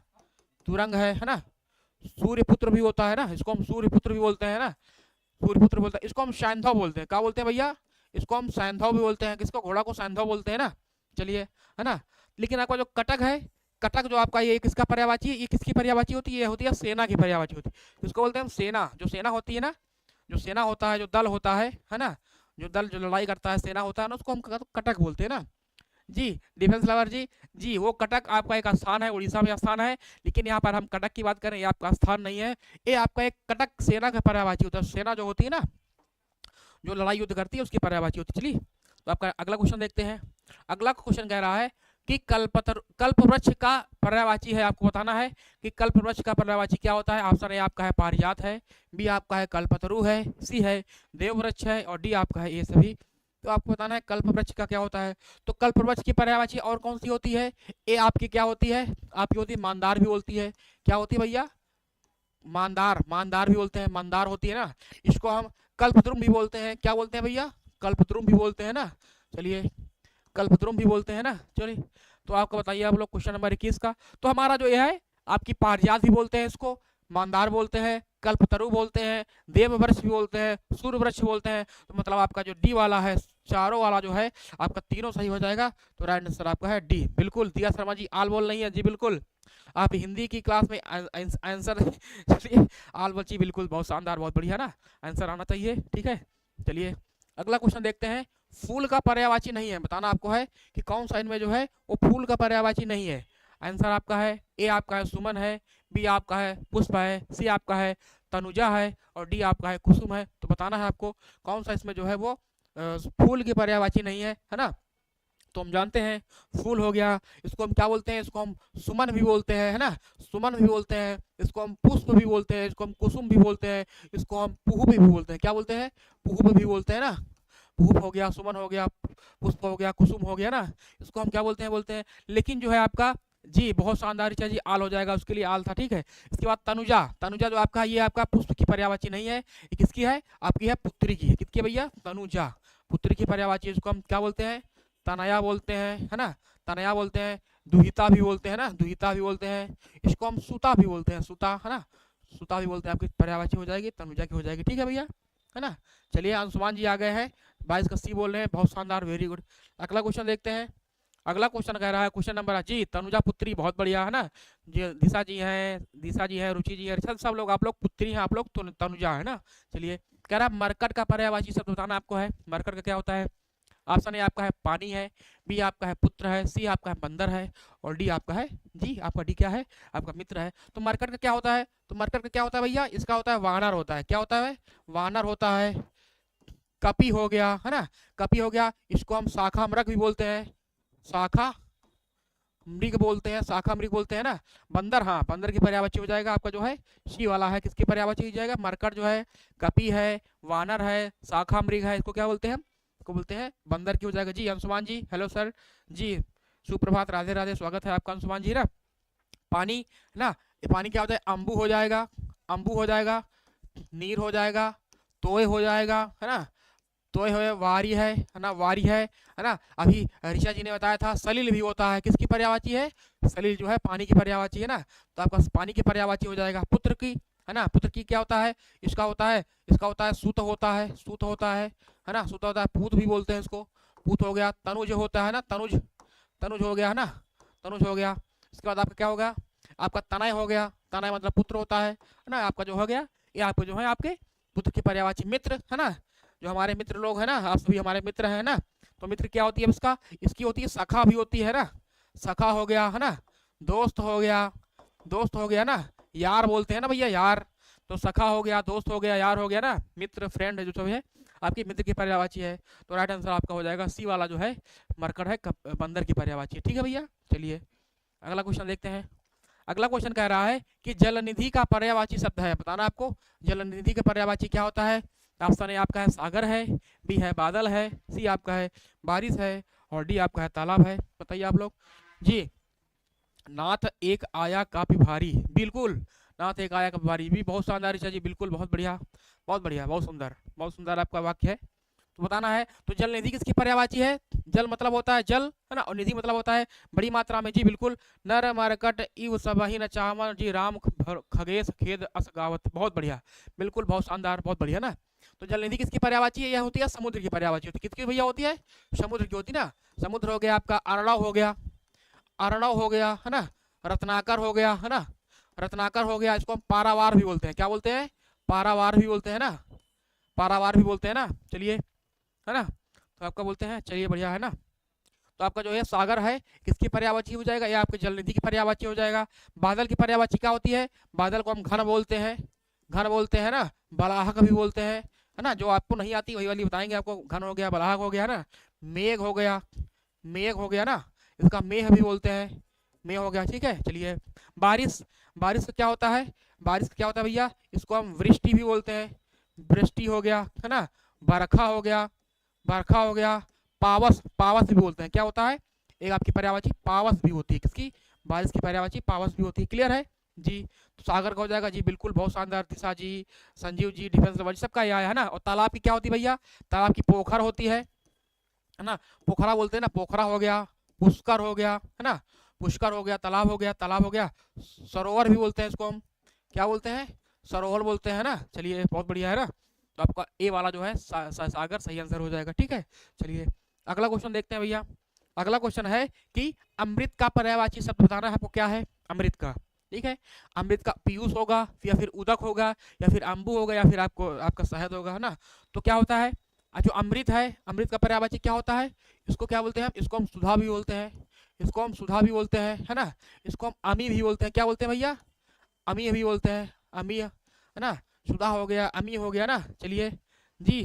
तुरंग है ना, सूर्यपुत्र भी होता है ना, इसको हम सूर्यपुत्र भी बोलते हैं ना, सूर्यपुत्र बोलते हैं, इसको हम सैंधव बोलते हैं, क्या बोलते हैं भैया, इसको हम सैंधव भी बोलते हैं, किसको, घोड़ा को सैंधव बोलते हैं ना। चलिए, है ना। लेकिन आपका जो कटक है, कटक जो आपका ये किसका पर्यायवाची है, ये किसकी पर्यायवाची होती है, ये होती है सेना की पर्यायवाची होती है। इसको बोलते हैं हम सेना, जो सेना होती है ना, जो सेना होता है, जो दल होता है ना, जो दल जो लड़ाई करता है, सेना होता है ना, उसको हम कटक बोलते हैं ना जी। डिफेंस लवर जी, जी वो कटक आपका एक स्थान है, उड़ीसा में स्थान है, लेकिन यहाँ पर हम कटक की बात करें, ये आपका स्थान नहीं है, ये आपका एक कटक सेना का पर्यायवाची होता है, सेना जो होती है ना, जो लड़ाई युद्ध करती है उसकी पर्यायवाची होती है। चलिए, तो आपका अगला क्वेश्चन देखते हैं। अगला क्वेश्चन कह रहा है कि कल्प वृक्ष का पर्यायवाची है, आपको बताना है कि कल्प वृक्ष का पर्यायवाची क्या होता है। ऑप्शन ए आपका है पारिजात है, बी आपका है कल्पतरु है, सी है देववृक्ष है, और डी आपका है ये सभी। तो आपको बताना है कल्प वृक्ष का क्या होता है। तो कल्प वृक्ष की पर्यायवाची और कौन सी होती है, ए आपकी क्या होती है, आपकी होती है मानदार भी बोलती है, क्या होती है भैया, मानदार, मानदार भी बोलते हैं, मानदार होती है ना। इसको हम कल्पद्रुम भी बोलते हैं, क्या बोलते हैं भैया, कल्पद्रुम भी बोलते हैं ना। चलिए, कल्पद्रुम भी बोलते हैं ना। चलिए, तो आपको बताइए आप लोग क्वेश्चन नंबर 21 का। तो हमारा जो ये है आपकी पारिजात भी बोलते हैं, इसको मानदार बोलते हैं, कल्पतरु बोलते हैं, देववृक्ष भी बोलते हैं, सूर्य वृक्ष बोलते हैं। तो मतलब आपका जो डी वाला है, चारों वाला जो है आपका तीनों सही हो जाएगा। तो राइट आंसर आपका है डी, बिल्कुल। दिया शर्मा जी आल बोल नहीं है जी, बिल्कुल आप हिंदी की क्लास में आंसर चलिए, आल बोल जी बिल्कुल, बहुत शानदार, बहुत बढ़िया ना, आंसर आना चाहिए, ठीक है। चलिए, अगला क्वेश्चन देखते हैं। फूल का पर्यायवाची नहीं है। बताना आपको है कि कौन सा इनमें जो है वो फूल का पर्यायवाची नहीं है। आंसर आपका है ए आपका है सुमन है, बी आपका है पुष्प है, सी आपका है तनुजा है और डी आपका है कुसुम है। तो बताना है आपको कौन सा इसमें जो है वो फूल की पर्यायवाची नहीं है ना। तो हम जानते हैं फूल हो गया, इसको हम क्या बोलते हैं, इसको हम सुमन भी बोलते हैं, है ना, सुमन भी बोलते हैं, इसको हम पुष्प भी बोलते हैं, इसको हम कुसुम भी बोलते हैं, इसको हम पुष्प भी बोलते हैं। क्या बोलते हैं, पुष्प भी बोलते हैं ना। पुष्प हो गया, सुमन हो गया, पुष्प हो गया, कुसुम हो गया ना, इसको हम क्या बोलते हैं। लेकिन जो है आपका जी बहुत शानदार ऋचा जी, आल हो जाएगा, उसके लिए आल था, ठीक है। इसके बाद तनुजा, तनुजा जो आपका ये आपका पुष्प की पर्यायवाची नहीं है, ये किसकी है, आपकी है पुत्री की है। किसकी भैया, तनुजा, पुत्री की पर्यायवाची, इसको हम क्या बोलते हैं, तनया बोलते हैं, है ना, तनया बोलते हैं, दुहिता भी बोलते हैं ना, दुहिता भी बोलते हैं, इसको हम सुता भी बोलते हैं, सुता, है ना, सुता भी बोलते हैं। आपकी पर्यायवाची हो जाएगी, तनुजा की हो जाएगी, ठीक है भैया, है ना। चलिए अंशुमान जी आ गए हैं, 22 का सी बोल रहे हैं, बहुत शानदार, वेरी गुड। अगला क्वेश्चन देखते हैं। अगला क्वेश्चन कह रहा है, क्वेश्चन नंबर जी, तनुजा पुत्री, बहुत बढ़िया, है ना। जी दिशा जी हैं, दिशा जी है, रुचि जी है, सब लोग आप लोग पुत्री हैं, आप लोग तनुजा, है ना। चलिए कह रहा है मरकट का पर्यायवाची शब्द बताना आपको है। मरकट का क्या होता है, ऑप्शन ए आपका है पानी है, बी आपका है पुत्र है, सी आपका है बंदर है और डी आपका है जी, आपका डी क्या है, आपका मित्र है। तो मरकट का क्या होता है, तो मरकट का क्या होता है भैया, इसका होता है वानर होता है। क्या होता है, वानर होता है। कपी हो गया, है ना, कपी हो गया, इसको हम शाखा मृग भी बोलते हैं, शाखा मृग बोलते हैं, शाखा मृग बोलते हैं ना। बंदर, हाँ बंदर की पर्यायवाची हो जाएगा आपका जो है सी वाला है, किसकी पर्यायवाची हो जाएगा, मरकट जो है, कपी है, वानर है, शाखा मृग है, इसको क्या बोलते हैं, इसको बोलते हैं बंदर की हो जाएगा। जी अंशुमान जी, हेलो सर जी, सुप्रभात, राधे राधे, स्वागत है आपका अंशुमान जी ना। पानी ना, पानी क्या होता है, अम्बू हो जाएगा, अम्बू हो जाएगा, नीर हो जाएगा, तोय हो जाएगा, है ना, तोय हो, वारी है ना, वारी है ना। अभी ऋचा जी ने बताया था सलील भी होता है, किसकी पर्यायवाची है, सलील जो है पानी की पर्यायवाची है ना। तो आपका पानी की पर्यायवाची हो जाएगा। पुत्र की, है ना, पुत्र की क्या होता है, इसका होता है, इसका होता है सूत होता है, सूत होता है ना, सूत होता है, पूत भी बोलते हैं इसको, पूत हो गया। तनुज होता है ना, तनुज, तनुज हो गया, है ना, तनुज हो गया। इसके बाद आपका क्या होगा, आपका तनय हो गया, तनय मतलब पुत्र होता है ना, आपका जो हो गया ये आपको जो है आपके पुत्र की पर्यायवाची। मित्र, है ना, जो हमारे मित्र लोग हैं ना, आप सभी हमारे मित्र हैं ना। तो मित्र क्या होती है इसका, इसकी होती है सखा भी होती है ना, सखा हो गया, है ना, दोस्त हो गया, दोस्त हो गया ना, यार बोलते हैं ना भैया, यार। तो सखा हो गया, दोस्त हो गया, यार हो गया ना, मित्र, फ्रेंड जो सब है आपकी मित्र की पर्यायवाची है। तो राइट आंसर आपका हो जाएगा सी वाला जो है मरकट है, बंदर की पर्यायवाची, ठीक है भैया। चलिए अगला क्वेश्चन देखते हैं। अगला क्वेश्चन कह रहा है कि जलनिधि का पर्यायवाची शब्द है, बताना आपको जलनिधि का पर्यायवाची क्या होता है। ऑप्शन ए आपका है सागर है, बी है बादल है, सी आपका है बारिश है और डी आपका है तालाब है। बताइए आप लोग जी। नाथ एक आया काफी भारी, बिल्कुल, नाथ एक आया काफी भारी भी बहुत शानदार ऋचा जी, बिल्कुल, बहुत बढ़िया, बहुत बढ़िया, बहुत सुंदर आपका वाक्य है। तो बताना है, तो जल निधि किसकी पर्यायवाची है, जल मतलब होता है जल, है ना, और निधि मतलब होता है बड़ी मात्रा में, जी बिल्कुल। नर मरकट इव सबहि न चावन जी, राम खगेश खेद अस गावत, बहुत बढ़िया, बिल्कुल, बहुत शानदार, बहुत बढ़िया ना। तो जल निधि किसकी पर्यायवाची है, यह होती है समुद्र की पर्यायवाची होती है। किसकी भैया होती है, समुद्र की होती ना। समुद्र हो गया आपका, अर्णव हो गया, अर्णव हो गया, है ना, रत्नाकर हो गया, है ना, रत्नाकर हो गया, इसको हम पारावार भी बोलते हैं। क्या बोलते हैं, पारावार भी बोलते हैं ना, पारावार भी बोलते हैं ना। चलिए, है ना, तो आपका बोलते हैं, चलिए बढ़िया है ना। तो आपका जो है सागर है किसकी पर्यायवाची हो जाएगा, ये आपके जलनिधि की पर्यायवाची हो जाएगा। बादल की पर्यायवाची क्या होती है, बादल को हम घन बोलते हैं, घन बोलते हैं ना, बलाहक भी बोलते हैं, है ना, जो आपको नहीं आती वही वाली बताएंगे आपको। घन हो गया, बलाहक हो गया ना, मेघ हो गया, मेघ हो गया ना, इसका मेह भी बोलते हैं, मेह हो गया, ठीक है। चलिए बारिश, बारिश का क्या होता है, बारिश का क्या होता है भैया, इसको हम वृष्टि भी बोलते हैं, वृष्टि हो गया, है ना, बरखा हो गया, बरखा हो गया। पावस, पावस भी बोलते हैं, क्या होता है, एक आपकी पर्यायवाची पावस भी होती है, किसकी, बारिश की पर्यायवाची पावस भी होती है। क्लियर है जी। तो सागर का हो जाएगा जी, बिल्कुल, बहुत शानदार, दिशा जी, संजीव जी, डिफेंस लेवल सबका यह है ना। और तालाब की क्या होती है भैया, तालाब की पोखर होती है ना, पोखरा बोलते हैं ना, पोखरा हो गया, पुष्कर हो गया, है ना, पुष्कर हो गया, तालाब हो गया, तालाब हो गया। सरोवर भी बोलते हैं इसको हम, क्या बोलते हैं, सरोवर बोलते हैं ना। चलिए बहुत बढ़िया है ना। तो आपका ए वाला जो है सागर सही आंसर हो जाएगा, ठीक है। चलिए अगला क्वेश्चन देखते हैं भैया। अगला क्वेश्चन है कि अमृत का पर्यायवाची शब्द बताना है आपको, क्या है अमृत का, ठीक है। अमृत का पीयूष होगा या फिर उदक होगा या फिर अम्बू होगा या फिर आपको आपका शहद होगा, है ना। तो क्या होता है, जो अमृत है, अमृत का पर्यायवाची क्या होता है? इसको क्या बोलते हैं? इसको हम सुधा भी बोलते हैं, इसको हम सुधा भी बोलते हैं, है ना। इसको हम अमी भी बोलते हैं, क्या बोलते हैं भैया? अमी भी बोलते हैं, अमी, है ना। सुधा हो गया, अमी हो गया ना। चलिए जी,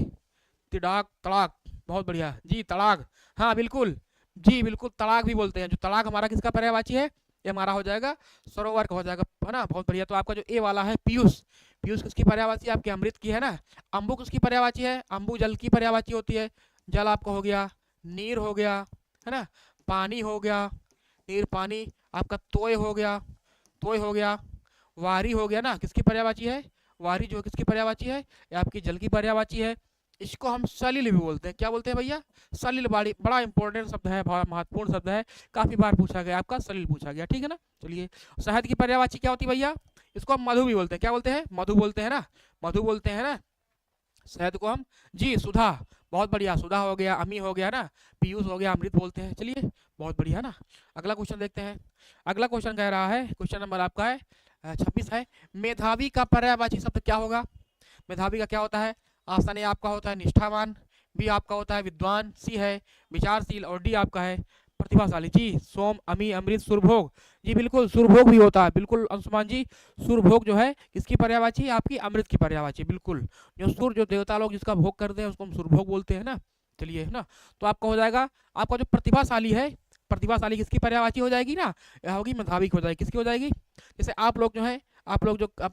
तिड़ाक, तड़ाक, बहुत बढ़िया जी, तड़ाक, हाँ बिल्कुल जी, बिल्कुल तड़ाक भी बोलते हैं। जो तड़ाक हमारा किसका पर्यायवाची है? ये हमारा हो जाएगा सरोवर का हो जाएगा, है ना। बहुत बढ़िया। तो आपका जो ए वाला है पीयूष, पीयूष किसकी पर्यायवाची? आपके अमृत की, है ना। अम्बु किसकी पर्यायवाची है? अम्बु जल की पर्यायवाची होती है। जल आपका हो गया, नीर हो गया, है ना, पानी हो गया, नीर पानी। आपका तोय हो गया, तोय हो गया, वारी हो गया ना, किसकी पर्यायवाची है? वारी जो किसकी पर्यायवाची है? ये आपकी जल की पर्यायवाची है। इसको हम सलिल भी बोलते हैं, क्या बोलते हैं भैया? सलिल। बड़ा इंपॉर्टेंट शब्द है, बड़ा महत्वपूर्ण शब्द है, काफी बार पूछा गया, आपका सलिल पूछा गया, ठीक है ना। चलिए, शहद की पर्यायवाची क्या होती है भैया? इसको हम मधु भी बोलते हैं, क्या बोलते हैं? मधु बोलते हैं ना, मधु बोलते हैं ना। शहद को हम जी सुधा, बहुत बढ़िया, सुधा हो गया, अमी हो गया ना, पीयूष हो गया, अमृत बोलते हैं। चलिए, बहुत बढ़िया ना। अगला क्वेश्चन देखते हैं। अगला क्वेश्चन कह रहा है, क्वेश्चन नंबर आपका है 26 है, मेधावी का पर्यायवाची शब्द क्या होगा? मेधावी का क्या होता है? ऑप्शन ए आपका होता है निष्ठावान, बी आपका होता है विद्वान, सी है विचारशील, और डी आपका है प्रतिभाशाली। जी, सोम, अमी, अमृत, सुरभोग, जी बिल्कुल सुरभोग भी होता है, बिल्कुल अंशुमान जी। सुरभोग जो है किसकी पर्यायवाची? आपकी अमृत की पर्यायवाची, बिल्कुल। जो सुर, जो देवता लोग जिसका भोग करते हैं उसको हम सुरभोग बोलते हैं ना। चलिए, है ना। तो आपका हो जाएगा, आपका जो प्रतिभाशाली है, प्रतिभाशाली किसकी पर्यायवाची हो जाएगी ना? यह होगी मेधावी हो जाएगी, किसकी हो जाएगी? जैसे आप लोग जो है, आप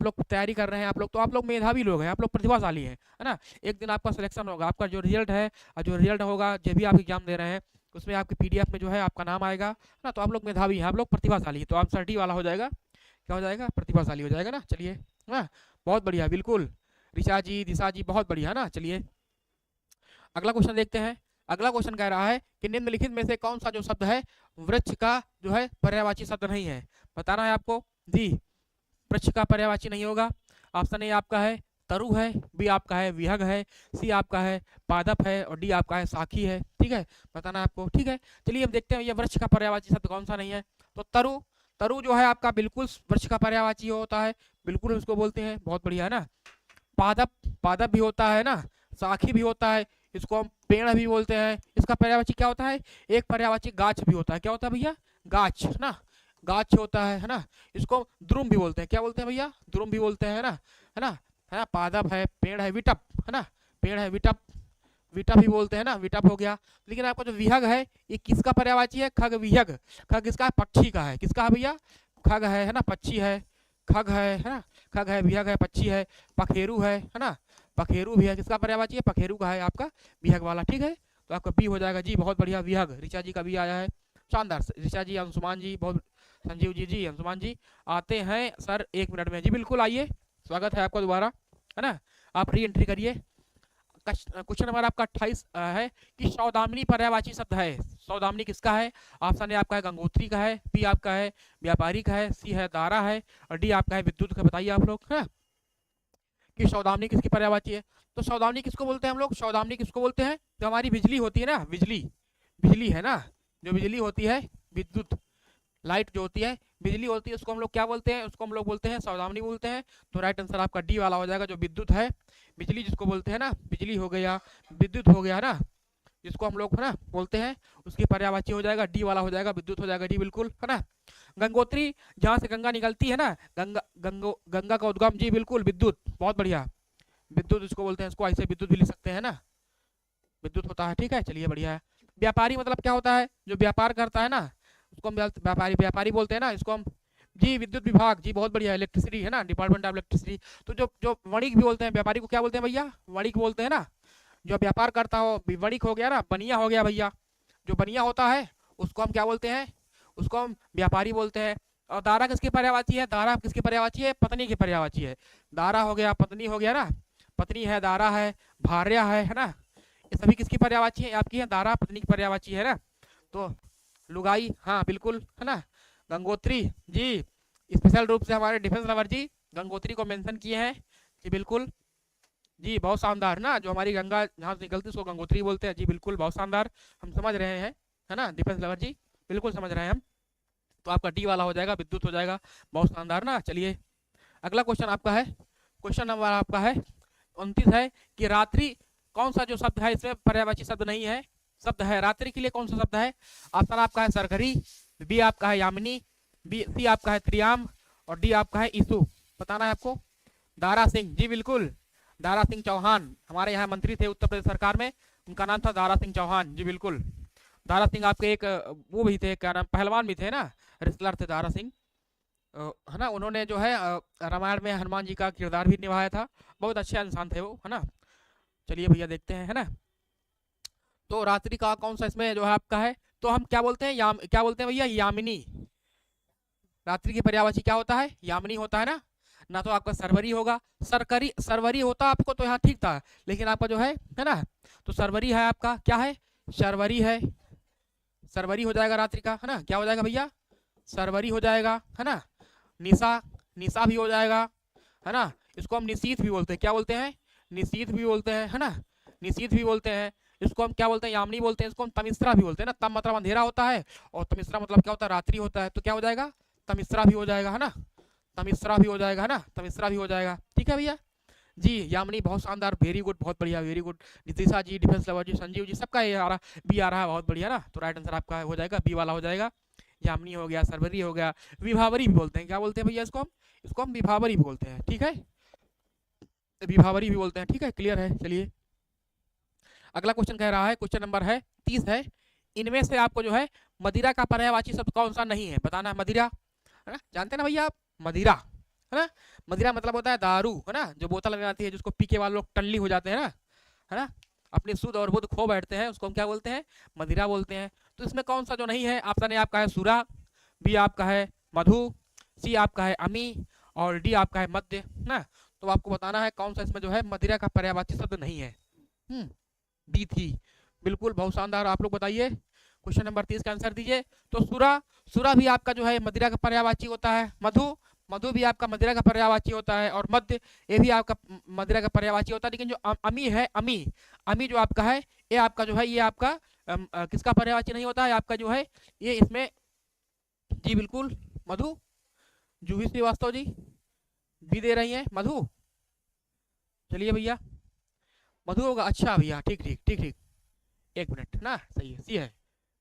लोग तैयारी कर रहे हैं, आप लोग मेधावी लोग हैं, आप लोग प्रतिभाशाली हैं, है ना। एक दिन आपका सिलेक्शन होगा, आपका जो रिजल्ट है, और जो रिजल्ट होगा, जब भी आप एग्जाम दे रहे हैं, उसमें आपकी पीडीएफ में जो है आपका नाम आएगा, है ना। तो आप लोग मेधावी हैं, आप लोग प्रतिभाशाली हैं, तो आंसर डी वाला हो जाएगा, क्या हो जाएगा? प्रतिभाशाली हो जाएगा ना। चलिए, है ना, बहुत बढ़िया, बिल्कुल। ऋचा जी, दिशा जी, बहुत बढ़िया ना। चलिए, अगला क्वेश्चन देखते हैं। अगला क्वेश्चन कह रहा है कि निम्नलिखित में से कौन सा जो शब्द है वृक्ष का जो है पर्यायवाची शब्द नहीं है? बताना है आपको जी। वृक्ष का पर्यायवाची नहीं होगा। ऑप्शन ए आपका है तरु है, बी आपका है विहग है, सी आपका है पादप है, और डी आपका है साखी है, ठीक है। बताना है आपको, ठीक है। चलिए, हम देखते हैं ये वृक्ष का पर्यायवाची शब्द कौन सा नहीं है। तो तरु, तरु जो है आपका बिल्कुल वृक्ष का पर्यायवाची होता है, बिल्कुल उसको बोलते हैं, बहुत बढ़िया है ना। पादप, पादप भी होता है ना, साखी भी होता है, इसको हम पेड़ भी बोलते हैं। इसका पर्यायवाची क्या होता है? एक पर्यायवाची गाछ भी होता है, क्या होता है भैया? गाछ ना, गाछ होता है ना। इसको द्रुम भी बोलते हैं, क्या बोलते हैं भैया? द्रुम भी बोलते हैं ना, है ना, है ना। पादप है, पेड़ है, विटप, है ना, पेड़ है, विटप, विटप भी बोलते हैं ना, विटप हो गया। लेकिन आपका जो विहग है, ये किसका पर्यायवाची है? खग विहग। खग किसका है? पक्षी का है, किसका है भैया? खग है ना, पक्षी है, खग है ना, खग है, विहग है, पक्षी है। पखेरु है ना, पखेरु भी है, किसका पर्यायवाची है? पखेरु का है आपका, विहग वाला, ठीक है। तो आपका बी हो जाएगा जी, बहुत बढ़िया, विहग। ऋचा जी का भी आया है, शानदार। ऋचा जी, अंशुमान जी, बहुत, संजीव जी, जी अंशुमान जी आते हैं सर 1 मिनट में, जी बिल्कुल आइए, स्वागत है आपका दोबारा, है ना। आप री एंट्री करिए। क्वेश्चन नंबर आपका 28 है कि सौदामिनी पर्यायवाची शब्द है। सौदामिनी किसका है? ऑप्शन ए आपका है गंगोत्री का है, बी आपका है व्यापारी का है, सी है दारा है, और डी आपका है विद्युत का। बताइए आप लोग, है कि सौदामिनी किसकी पर्यायवाची है। तो सौदामिनी किसको बोलते हैं हम लोग? सौदामिनी किसको बोलते हैं? जो हमारी बिजली होती है ना, बिजली, बिजली है ना, जो बिजली होती है, विद्युत, लाइट जो होती है, बिजली होती है, उसको हम लोग क्या बोलते हैं? उसको हम लोग बोलते हैं सौदामिनी बोलते हैं। तो राइट आंसर आपका डी वाला हो जाएगा, जो विद्युत है, बिजली जिसको बोलते हैं ना, बिजली हो गया, विद्युत हो गया ना, जिसको हम लोग है ना बोलते हैं, उसकी पर्यायवाची हो जाएगा, डी वाला हो जाएगा, विद्युत हो जाएगा, डी बिल्कुल, है ना। गंगोत्री, जहाँ से गंगा निकलती है ना, गंगा का उद्गम, जी बिल्कुल, विद्युत, बहुत बढ़िया, विद्युत इसको बोलते हैं, इसको ऐसे विद्युत भी लिख सकते हैं ना, विद्युत होता है, ठीक है। चलिए, बढ़िया है। व्यापारी मतलब क्या होता है? जो व्यापार करता है ना, उसको हम व्यापारी, व्यापारी बोलते हैं ना, इसको हम जी विद्युत विभाग, जी बहुत बढ़िया, इलेक्ट्रिसिटी है ना, डिपार्टमेंट ऑफ इलेक्ट्रिसिटी। तो जो जो वणिक भी बोलते हैं, व्यापारी को क्या बोलते हैं भैया? वणिक बोलते हैं ना। जो व्यापार करता हो, वणिक हो गया ना, बनिया हो गया भैया, जो बनिया होता है उसको हम क्या बोलते हैं? उसको हम व्यापारी बोलते हैं। और दारा किसकी पर्यायवाची है? दारा किसकी पर्यायवाची है? पत्नी की पर्यायवाची है। दारा हो गया, पत्नी हो गया ना, पत्नी है, दारा है, भार्या है ना, ये सभी किसकी पर्यायवाची है? आपकी है, दारा पत्नी की पर्यायवाची है ना। तो लुगाई, हाँ बिल्कुल, है ना। गंगोत्री जी, स्पेशल रूप से हमारे डिफेंस लवर जी गंगोत्री को मेंशन किए हैं, जी बिल्कुल, जी बहुत शानदार ना। जो हमारी गंगा जहाँ से निकलती है उसको गंगोत्री बोलते हैं, जी बिल्कुल, बहुत शानदार, हम समझ रहे हैं, है ना डिफेंस लवर जी, बिल्कुल समझ रहे हैं हम। तो आपका डी वाला हो जाएगा, विद्युत हो जाएगा, बहुत शानदार ना। चलिए, अगला क्वेश्चन आपका है, क्वेश्चन नंबर आपका है 29 है कि रात्रि कौन सा जो शब्द है इसमें पर्यायवाची शब्द नहीं है? शब्द है रात्रि के लिए कौन सा शब्द है? ऑप्शन आपका है सरघरी, बी आपका है यामिनी, बी सी आपका है त्रियाम और डी आपका है ईसु। बताना है आपको। दारा सिंह, जी बिल्कुल, दारा सिंह चौहान हमारे यहाँ मंत्री थे उत्तर प्रदेश सरकार में, उनका नाम था दारा सिंह चौहान, जी बिल्कुल। दारा सिंह आपके एक वो भी थे, क्या नाम, पहलवान भी थे ना, रेसलर थे दारा सिंह, है ना। उन्होंने जो है रामायण में हनुमान जी का किरदार भी निभाया था, बहुत अच्छे इंसान थे वो, है ना। चलिए भैया देखते हैं, है ना। तो रात्रि का कौन सा इसमें जो है आपका है, तो हम क्या बोलते हैं, क्या बोलते हैं भैया, यामिनी। रात्रि की पर्यायवाची क्या होता है? यामिनी होता है ना तो आपका सरवरी होगा, सरकरी सरवरी होता आपको तो यहाँ ठीक था, लेकिन आपका जो है ना, तो सरवरी है आपका, क्या है, शर्वरी है, सरवरी हो जाएगा रात्रि का, है ना। क्या हो जाएगा भैया? सरवरी हो जाएगा, है ना। निशा, निशा भी हो जाएगा, है ना। इसको हम निशीथ भी बोलते हैं, क्या बोलते हैं? निशीथ भी बोलते हैं, है ना, निशीथ भी बोलते हैं। इसको हम क्या बोलते हैं? यामिनी बोलते हैं। इसको हम तमिश्रा भी बोलते हैं ना, तम मतलब अंधेरा होता है और तमिश्रा मतलब क्या होता है? रात्रि होता है, तो क्या हो जाएगा? तमिश्रा भी हो जाएगा, है ना, तमिश्रा भी हो जाएगा, है ना, तमिश्रा भी हो जाएगा। ठीक है भैया जी, यामिनी बहुत शानदार, वेरी गुड, बहुत बढ़िया, वेरी गुड। नीतिशा जी, डिफेंस लवर जी, संजीव जी, सबका ये आ रहा, बी आ रहा है, बहुत बढ़िया ना। तो राइट आंसर आपका हो जाएगा बी वाला हो जाएगा। यामिनी हो गया, सरवरी हो गया, विभावरी भी बोलते हैं, क्या बोलते हैं भैया इसको हम विभावरी भी बोलते हैं, ठीक है, विभावरी भी बोलते हैं, ठीक है, क्लियर है। चलिए अगला क्वेश्चन कह रहा है, क्वेश्चन नंबर है 30 है, इनमें से आपको जो है मदिरा का पर्यायवाची शब्द कौन सा नहीं है, बताना है। मदिरा, है ना, जानते हैं ना भैया आप, मदिरा, है ना। मदिरा मतलब होता है दारू, है ना, जो बोतल में आती है, जिसको पी के वाले लोग टल्ली हो जाते हैं ना, है ना, अपनी शुद्ध और बुद्ध खो बैठते हैं, उसको हम क्या बोलते हैं? मदिरा बोलते हैं। तो इसमें कौन सा जो नहीं है? ऑप्शन ए आपका है सुरा, बी आपका है मधु, सी आपका है अमी और डी आपका है मध्य, ना। तो आपको बताना है कौन सा इसमें जो है मदिरा का पर्यायवाची शब्द नहीं है। डी थी, बिल्कुल, बहुत शानदार। आप लोग बताइए, क्वेश्चन नंबर 30 का आंसर दीजिए। तो सुरा, सुरा भी आपका जो है मदिरा का पर्यायवाची होता है। मधु, मधु भी आपका मदिरा का पर्यायवाची होता है। और मध्य, ये भी आपका मदिरा का पर्यायवाची होता है। लेकिन जो अमी है, अमी, अमी जो आपका है, ये आपका जो है, ये आपका किसका पर्यायवाची नहीं होता है? आपका जो है ये इसमें, जी बिल्कुल, मधु, जूही श्रीवास्तव जी भी दे रही हैं मधु। चलिए भैया, मधु होगा, अच्छा भैया, ठीक ठीक ठीक ठीक, एक मिनट ना, सही है, सी है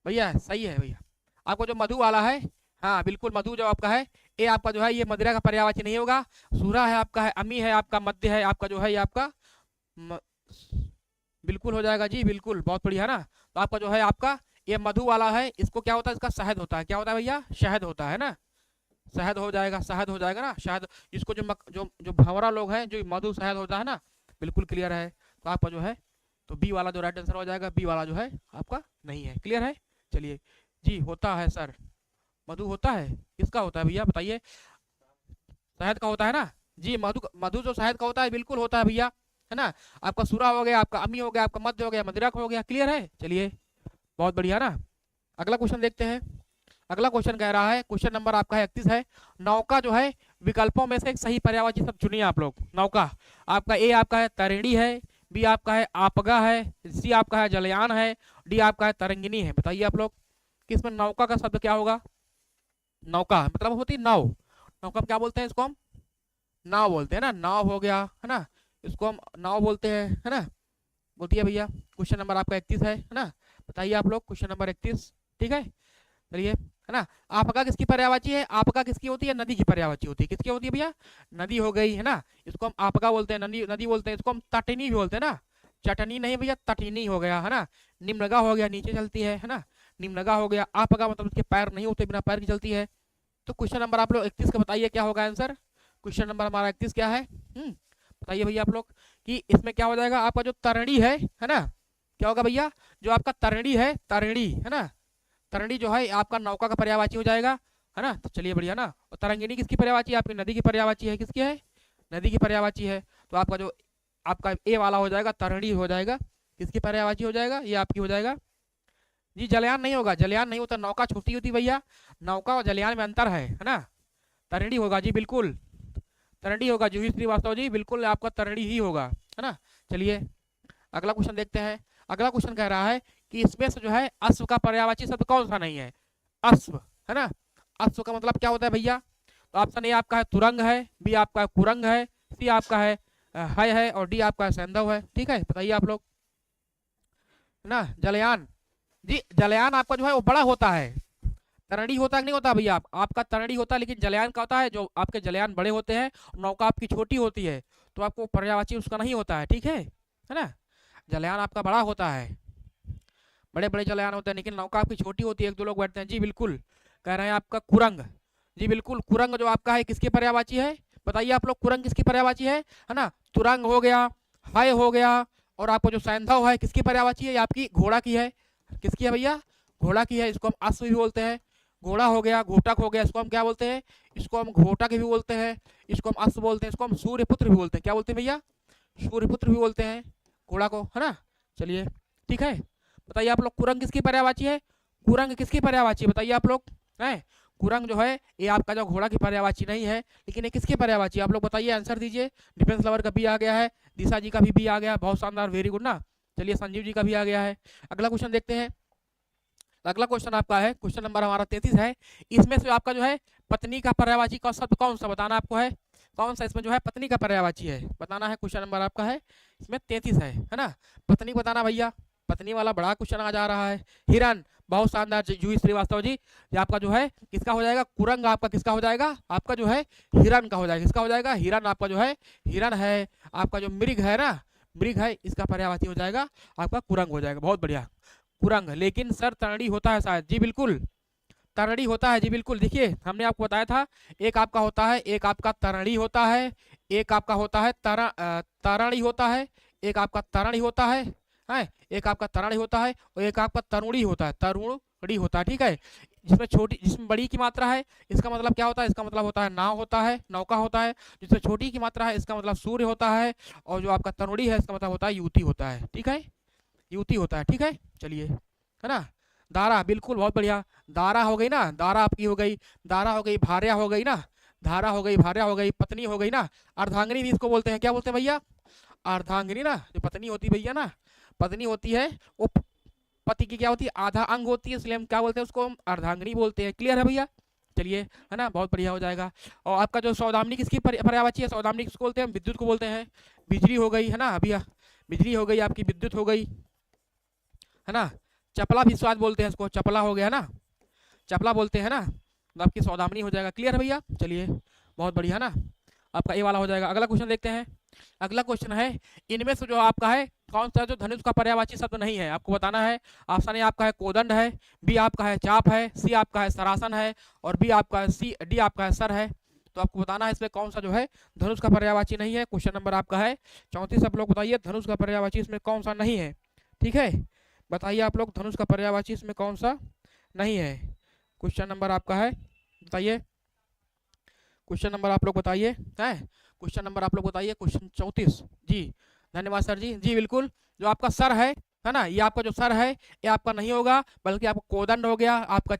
भैया, सही है भैया। आपको जो मधु वाला है, हाँ बिल्कुल, मधु जो आपका है, ये आपका जो है ये मदिरा का पर्यायवाची नहीं होगा। सूरा है आपका, है अमी है आपका, मध्य है आपका जो है ये आपका बिल्कुल हो जाएगा, जी बिल्कुल, बहुत बढ़िया ना। तो आपका जो है आपका ये मधु वाला है, इसको क्या होता है? इसका शहद होता है, क्या होता है भैया? शहद होता है ना, शहद हो जाएगा, शहद हो जाएगा ना, शहद। इसको जो भंवरा लोग हैं, जो मधु शहद होता है ना, बिल्कुल क्लियर है। तो आपका जो है, तो बी वाला जो राइट आंसर हो जाएगा, बी वाला जो है आपका नहीं है, क्लियर है। चलिए जी, होता है सर, मधु होता है, किसका होता है भैया बताइए? शहद का होता है ना जी, मधु, मधु जो शहद का होता है, बिल्कुल होता है भैया, है ना। आपका सूरा हो गया, आपका अमी हो गया, आपका मध्य हो गया, मदिरा हो गया, क्लियर है। चलिए बहुत बढ़िया ना। अगला क्वेश्चन देखते हैं। अगला क्वेश्चन कह रहा है, क्वेश्चन नंबर आपका है 31 है, नौका जो है विकल्पों में से एक सही पर्यायवाची शब्द चुनिए आप लोग। नौका आपका ए आपका है तरिणी है, बी आपका है आपगा है, सी आपका है जलयान है, डी आपका है तरंगिनी है। बताइए आप लोग कि इसमें नौका का शब्द क्या होगा? नौका मतलब होती है नाव, नौका क्या बोलते हैं? इसको हम नाव बोलते हैं ना, नाव हो गया, है ना, इसको हम नाव बोलते हैं, है ना। बोलिए भैया, क्वेश्चन नंबर आपका 31 है ना, बताइए आप लोग, क्वेश्चन नंबर 31, ठीक है। चलिए, है ना, आपका किसकी पर्यायवाची है? आपका किसकी होती है? नदी की पर्यायवाची होती है। किसकी होती है भैया? नदी हो गई, है ना, इसको हम आपका बोलते हैं, नदी, नदी बोलते हैं। इसको हम तटनी भी बोलते हैं ना, चटनी नहीं भैया, तटनी हो गया, है ना। निम्नगा हो गया, नीचे चलती है ना, निम्नगा हो गया। आपका मतलब उसके पैर नहीं होते, बिना पैर की चलती है। तो क्वेश्चन नंबर आप लोग 31 का बताइए क्या होगा आंसर। क्वेश्चन नंबर हमारा 31 क्या है? बताइए भैया आप लोग कि इसमें क्या हो जाएगा? आपका जो तरणी है ना, क्या होगा भैया? जो आपका तरणी है, तरणी, है ना, तरणी जो है आपका नौका का पर्यायवाची हो जाएगा, है ना। तो चलिए बढ़िया ना। और तरंगिनी किसकी पर्यायवाची है? आपकी नदी की पर्यायवाची है। किसकी है? नदी की पर्यायवाची है। तो आपका जो आपका ए वाला हो जाएगा, तरणी हो जाएगा, किसकी पर्यायवाची हो जाएगा? ये आपकी हो जाएगा जी। जलयान नहीं होगा, जलयान नहीं होता, नौका छोटी होती भैया, नौका और जलयान में अंतर है ना। तरणी होगा जी, बिल्कुल तरणी होगा, जूही श्रीवास्तव जी, बिल्कुल आपका तरणी ही होगा, है ना। चलिए अगला क्वेश्चन देखते हैं। अगला क्वेश्चन कह रहा है कि इसमें से जो है अश्व का पर्यायवाची शब्द कौन सा नहीं है? अश्व, है ना, अश्व का मतलब क्या होता है भैया? तो ऑप्शन ए आपका है तुरंग है, बी आपका है कुरंग है, सी आपका है और डी आपका है सैंधव है। ठीक है, बताइए आप लोग ना, जलयान जी, जलयान आपका जो है वो बड़ा होता है। तरणी होता है कि नहीं होता भैया, आपका तरणी होता है, लेकिन जलयान का होता है जो आपके जलयान बड़े होते हैं, नौका आपकी छोटी होती है, तो आपको पर्यायवाची उसका नहीं होता है, ठीक है ना। जलयान आपका बड़ा होता है, बड़े बड़े जलयान होते हैं, लेकिन नौका आपकी छोटी होती है, एक दो लोग बैठते हैं। जी बिल्कुल, कह रहे हैं आपका कुरंग। जी बिल्कुल, कुरंग जो आपका है किसकी पर्यायवाची है, बताइए आप लोग, कुरंग किसकी पर्यायवाची है ना। तुरंग हो गया, हाय हो गया, और आपको जो सैंधव है किसकी पर्यायवाची है, ये आपकी घोड़ा की है। किसकी है भैया, घोड़ा की है। इसको हम अश्व भी बोलते हैं, घोड़ा हो गया, घोटक हो गया, इसको हम क्या बोलते हैं, इसको हम घोटक भी बोलते हैं, इसको हम अश्व बोलते हैं, इसको हम सूर्यपुत्र भी बोलते हैं। क्या बोलते हैं भैया, सूर्यपुत्र भी बोलते हैं घोड़ा को, है ना। चलिए ठीक है, बताइए आप लोग, कुरंग किसकी पर्यायवाची है, कुरंग किसकी पर्यायवाची है, बताइए आप लोग हैं। कुरंग जो है ये आपका जो घोड़ा की पर्यायवाची नहीं है, लेकिन ये किसकी पर्यायवाची, आप लोग बताइए, आंसर दीजिए। डिफेंस लवर का भी आ गया है, दिशा जी का भी आ गया, बहुत शानदार, वेरी गुड ना। चलिए संजीव जी का भी आ गया है। अगला क्वेश्चन देखते हैं। अगला क्वेश्चन आपका है, क्वेश्चन नंबर हमारा 33 है। इसमें से आपका जो है पत्नी का पर्यायवाची का शब्द कौन सा बताना आपको है, कौन सा इसमें जो है पत्नी का पर्यायवाची है बताना है। क्वेश्चन नंबर आपका है इसमें 33 है ना। पत्नी बताना भैया, पत्नी वाला बड़ा क्वेश्चन आ जा रहा है। हिरण, बहुत शानदार जूही श्रीवास्तव जी, ये आपका जो है किसका हो जाएगा, कुरंग आपका किसका हो जाएगा, आपका जो है हिरण का हो जाएगा। किसका हो जाएगा, हिरण आपका जो है हिरण है। आपका जो मृग है ना, मृग है, इसका पर्यायवाची हो जाएगा आपका कुरंग हो जाएगा। बहुत बढ़िया, कुरंग। लेकिन सर तरणी होता है शायद, जी बिल्कुल तरणी होता है, जी बिल्कुल। देखिए हमने आपको बताया था, एक आपका होता है, एक आपका तरणी होता है, एक आपका होता है तरणी होता है, एक आपका तरणी होता है, एक आपका तरणी होता है, और एक आपका तरुणी होता है, तरुणी होता है, ठीक है। जिसमें छोटी, जिसमें बड़ी की मात्रा है, इसका मतलब क्या होता है, इसका मतलब होता है नाव होता है, नौका होता है। जिसमें छोटी की मात्रा है, इसका मतलब सूर्य होता है, और जो आपका तरुणी है, इसका मतलब होता है युवती होता है, ठीक है, युवती होता है, ठीक है। चलिए, है ना। दारा, बिल्कुल, बहुत बढ़िया। दारा हो गई ना, दारा आपकी हो गई, दारा हो गई, भार्या हो गई ना, धारा हो गई, भार्या हो गई, पत्नी हो गई ना। अर्धांगिनी भी इसको बोलते हैं, क्या बोलते हैं भैया, अर्धांगिनी ना, जो पत्नी होती है भैया ना, पत्नी होती है वो पति की क्या होती है, आधा अंग होती है, इसलिए हम क्या बोलते हैं, उसको हम अर्धांगिनी बोलते हैं। क्लियर है भैया, चलिए, है ना, बहुत बढ़िया हो जाएगा। और आपका जो सौदामिनी किसकी पर्यायवाची है, सौदामिनी किसको बोलते हैं, विद्युत को बोलते हैं। बिजली हो गई, है ना भैया, बिजली हो गई आपकी, विद्युत हो गई, है ना। चपला भी स्वाद बोलते हैं इसको, चपला हो गया ना, चपला बोलते हैं ना, तो आपकी सौदामिनी हो जाएगा। क्लियर है भैया, चलिए, बहुत बढ़िया ना, आपका ये वाला हो जाएगा। अगला क्वेश्चन देखते हैं। अगला क्वेश्चन है, इनमें से जो आपका है कौन सा जो धनुष का पर्यायवाची शब्द नहीं है, आपको बताना है। ऑप्शन ए आपका है कोदंड है, बी आपका है चाप है, सी आपका है सरासन है, और बी आपका है डी आपका है सर है। तो आपको बताना है इसमें कौन सा जो है धनुष का पर्यायवाची नहीं है। क्वेश्चन नंबर आपका है 34। आप लोग बताइए धनुष का पर्यायवाची इसमें कौन सा नहीं है, ठीक है, बताइए आप लोग, धनुष का पर्यायवाची इसमें कौन सा नहीं है। क्वेश्चन नंबर आपका है, बताइए, क्वेश्चन नंबर आप लोग बताइए, है क्वेश्चन नंबर आप लोग बताइए, क्वेश्चन 34। जी धन्यवाद सर जी, जी बिल्कुल, जो आपका सर है ना, ये आपका जो सर है ये आपका नहीं होगा, बल्कि आपको कोदंड हो गया, आपका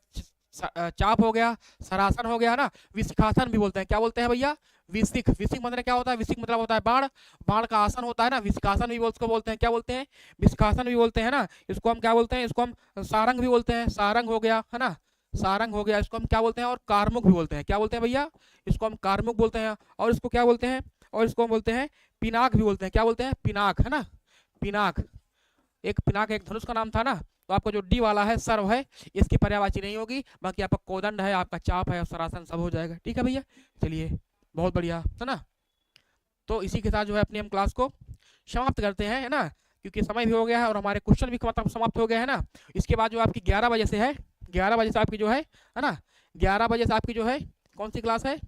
चाप हो गया, सरासन हो गया, है ना। विशिखासन भी बोलते हैं, क्या बोलते हैं भैया, विशिख, विशिख मतलब क्या होता है, विशिख मतलब होता है बाण, बाण का आसन होता है ना, विशिखासन भी उसको बोलते हैं, क्या बोलते हैं, विशिखासन भी बोलते हैं ना। इसको हम क्या बोलते हैं, इसको हम सारंग भी बोलते हैं, सारंग हो गया, है ना, सारंग हो गया। इसको हम क्या बोलते हैं, और कारमुक भी बोलते हैं, क्या बोलते हैं भैया, इसको हम कारमुक बोलते हैं, और इसको क्या बोलते हैं, और इसको हम बोलते हैं पिनाक भी बोलते हैं, क्या बोलते हैं, पिनाक, है ना, पिनाक। एक पिनाक एक धनुष का नाम था ना। तो आपको जो डी वाला है सर्व है, इसकी पर्यायवाची नहीं होगी, बाकी आपका कोदंड है, आपका चाप है, और सरासन सब हो जाएगा, ठीक है भैया। चलिए, बहुत बढ़िया, है ना। तो इसी के साथ जो है अपनी हम क्लास को समाप्त करते हैं, है ना, क्योंकि समय भी हो गया है और हमारे क्वेश्चन भी मतलब समाप्त हो गए, है ना। इसके बाद जो आपकी 11 बजे से है, 11 बजे से आपकी जो है ना, 11 बजे से आपकी जो है कौन सी क्लास है,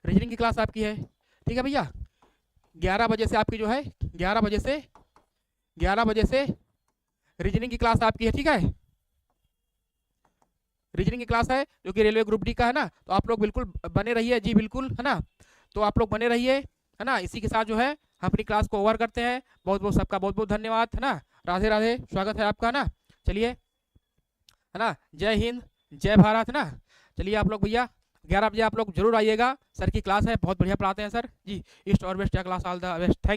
रीजनिंग की क्लास आपकी है, ठीक है भैया। 11 बजे से आपकी जो है 11 बजे से रीजनिंग की क्लास आपकी है, ठीक है। रीजनिंग की क्लास है जो कि रेलवे ग्रुप डी का है ना, तो आप लोग बिल्कुल बने रहिए, जी बिल्कुल, है ना। तो आप लोग बने रहिए, है ना। इसी के साथ जो है हम अपनी क्लास को ओवर करते हैं। बहुत बहुत सबका बहुत बहुत धन्यवाद, है ना। राधे राधे, स्वागत है आपका ना। चलिए, है ना, जय हिंद, जय भारत, है ना। चलिए आप लोग भैया 11 बजे आप लोग जरूर आइएगा, सर की क्लास है, बहुत बढ़िया पढ़ाते हैं सर जी। ईस्ट और west class all the best, thank